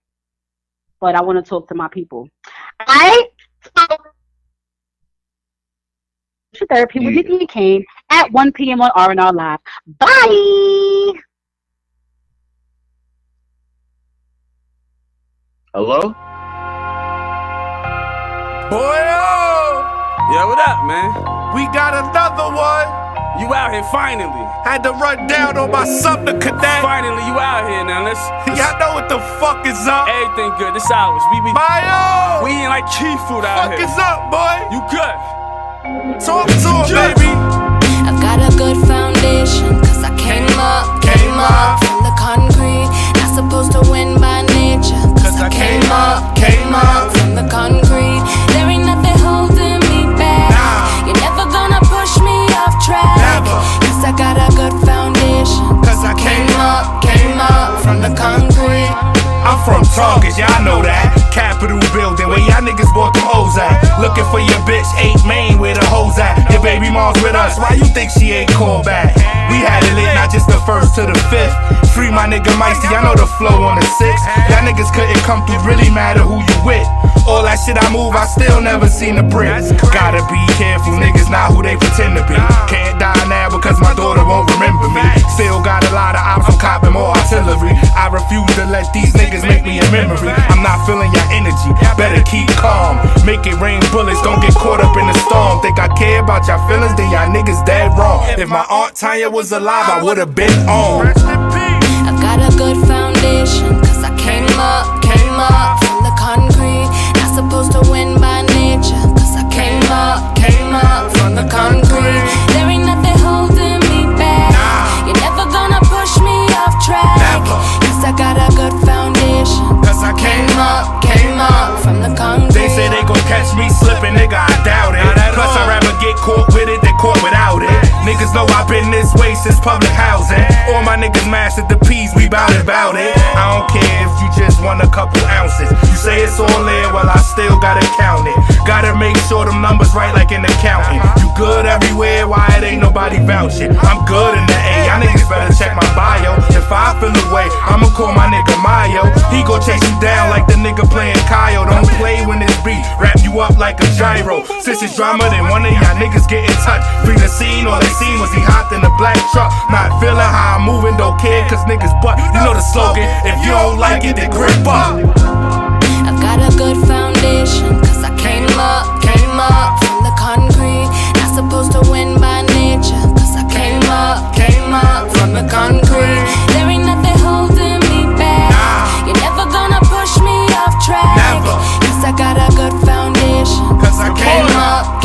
But I want to talk to my people. All right? So, therapy with Nicki and Caine at 1 p.m. on R&R Live. Bye! Hello? Boy, oh, Yeah, what up, man? we got another one. You out here finally. Had to run down on my Sumner cadet. Finally, you out here now. Let's Y'all know what the fuck is up. everything good. This ours. We Mayo, eating like key food out fuck here. is up, boy? You good? Talk to him, baby. I've got a good foundation, cause I came up from the concrete. Not supposed to win by nature, cause I came up from the concrete. There ain't nothing holding me back. You're never gonna push me off track. Cause I got a good foundation, Cause I came up from the concrete. I'm from Tongas, y'all know that. Capitol building, where y'all niggas bought the hoes at. Looking for your bitch, 8 Main, where the hoes at. Your baby mom's with us, why you think she ain't called back? We had it lit, not just the 1st to the 5th. Free my nigga Meisty, I know the flow on the 6th. Y'all niggas couldn't come through, really matter who you with. All that shit I move, I still never seen a brick. Gotta be careful, niggas not who they pretend to be. Can't die now because my daughter won't remember me. Still got a lot of ops, I'm copping more artillery. I refuse to let these niggas make me a memory. I'm not feeling your energy, better keep calm. Make it rain bullets, don't get caught up in the storm. Think I care about y'all feelings, then y'all niggas dead wrong. If my Aunt Tanya was alive, I would've been on. I've got a good foundation, cause I came up from the concrete. Not supposed to win by nature, cause I came up from the concrete. There ain't nothing holding me back. You're never gonna push me off track. Cause I got a good foundation, Cause I came up from the concrete. They say they gon' catch me slipping, nigga, I doubt it. Plus I'd rather get caught with it than caught without it. Niggas know I've been this way since public housing. All my niggas mastered the P's, we bout it. I don't care if you just want a couple ounces. You say it's all there, well I still gotta count it. Gotta make sure them numbers right like an accountant. You good everywhere, why it ain't nobody vouching? I'm good in the A, y'all niggas better check my bio. If I feel away, I'ma call my nigga Mayo. He gon' chase you down like the nigga playing Kyle. Don't play when it's beat, wrap you up like a gyro. Since it's drama, then one of y'all niggas get in touch. Free the scene, all they seen was he hopped in a black truck. Not feeling how I'm moving, don't care cause niggas butt. You know the slogan, if you don't like it, then grip up. I've got a good foundation, cause I came up from the concrete. Not supposed to win by nature, cause I came up from the concrete. There ain't nothing holding me back. You're never gonna push me off track. Cause I got a good foundation, Cause I came up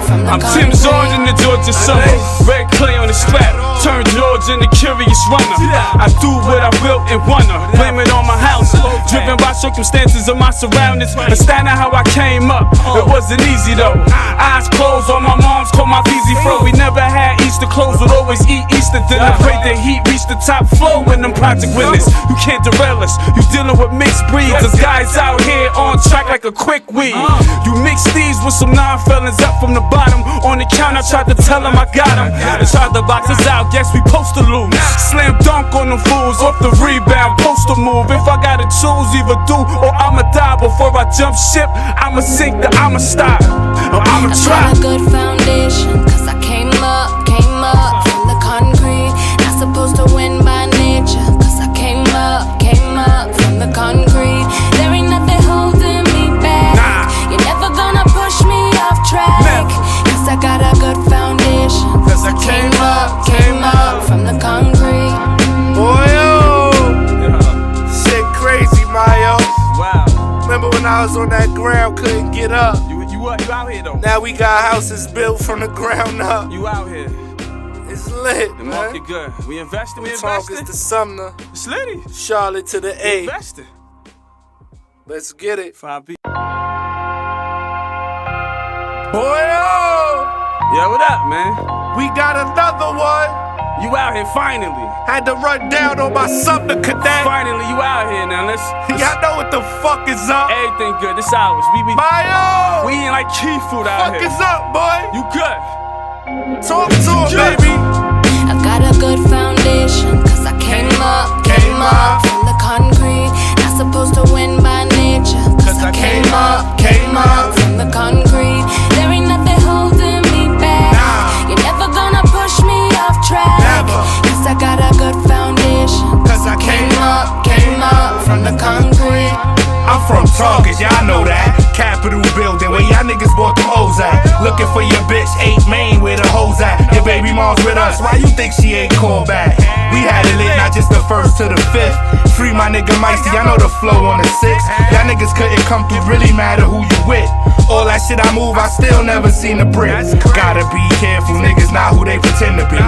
from the I'm concrete. Tim Zorn in the Georgia summer. Red clay on the strap. Turned George into curious runner. I do what I will and wanna. Blame it on my house. Driven by circumstances of my surroundings. Understanding how I came up. It wasn't easy though. Eyes closed on my mom's, called my VZ fro. We never had Easter clothes with always eat Easter dinner. Pray the heat reach the top floor when them project winners. You can't derail us, you dealing with mixed breeds. There's guys out here on track like a quick weed. You mix these with some non-felons up from the bottom. On the count, I tried to tell them I got them. They tried to box us out, guess we supposed to lose. Slam dunk on them fools, off the rebound, poster move. If I gotta choose, either do or I'ma die. Before I jump ship, I'ma sink or I'ma stop, or I'ma try. I got a good foundation, cause I came up from the concrete. Not supposed to win by nature, cause I came up from the concrete. There ain't nothing holding me back. You're never gonna push me off track, cause I got a good foundation. Cause I came up from the concrete. Boy, shit crazy, Mayo. Wow. Remember when I was on that ground, couldn't get up. You out here though. Now we got houses built from the ground up. You out here. It's lit, The man. market good. We invested, we Talk invested. is to Sumner, It's litty. Charlotte to the We A. invested. Let's get it. 5B. Boy, Yeah, what up, man? we got another one. You out here finally. Had to run down on my Sumner cadet. Finally, you out here now. Let's Y'all know what the fuck is up. everything good. This ours. We Mayo, eating like key food out fuck here. is up, boy? You good? Talk to him, baby. I've got a good foundation, cause I came up from the concrete. Not supposed to win by nature, cause I came up from the concrete. There ain't nothing holding me back. You're never gonna push me off track, cause I got a good foundation. Cause I came up from the concrete. I'm from Tongas, y'all know that. Capitol building, where y'all niggas bought them O's at. Looking for your bitch, 8 Main, where the hoes at. Your baby mom's with us, why you think she ain't called back? We had it lit, not just the 1st to the 5th. Free my nigga Meisty, y'all know the flow on the 6th. Y'all niggas couldn't come through, really matter who you with. All that shit I move, I still never seen a brick. Gotta be careful, niggas not who they pretend to be.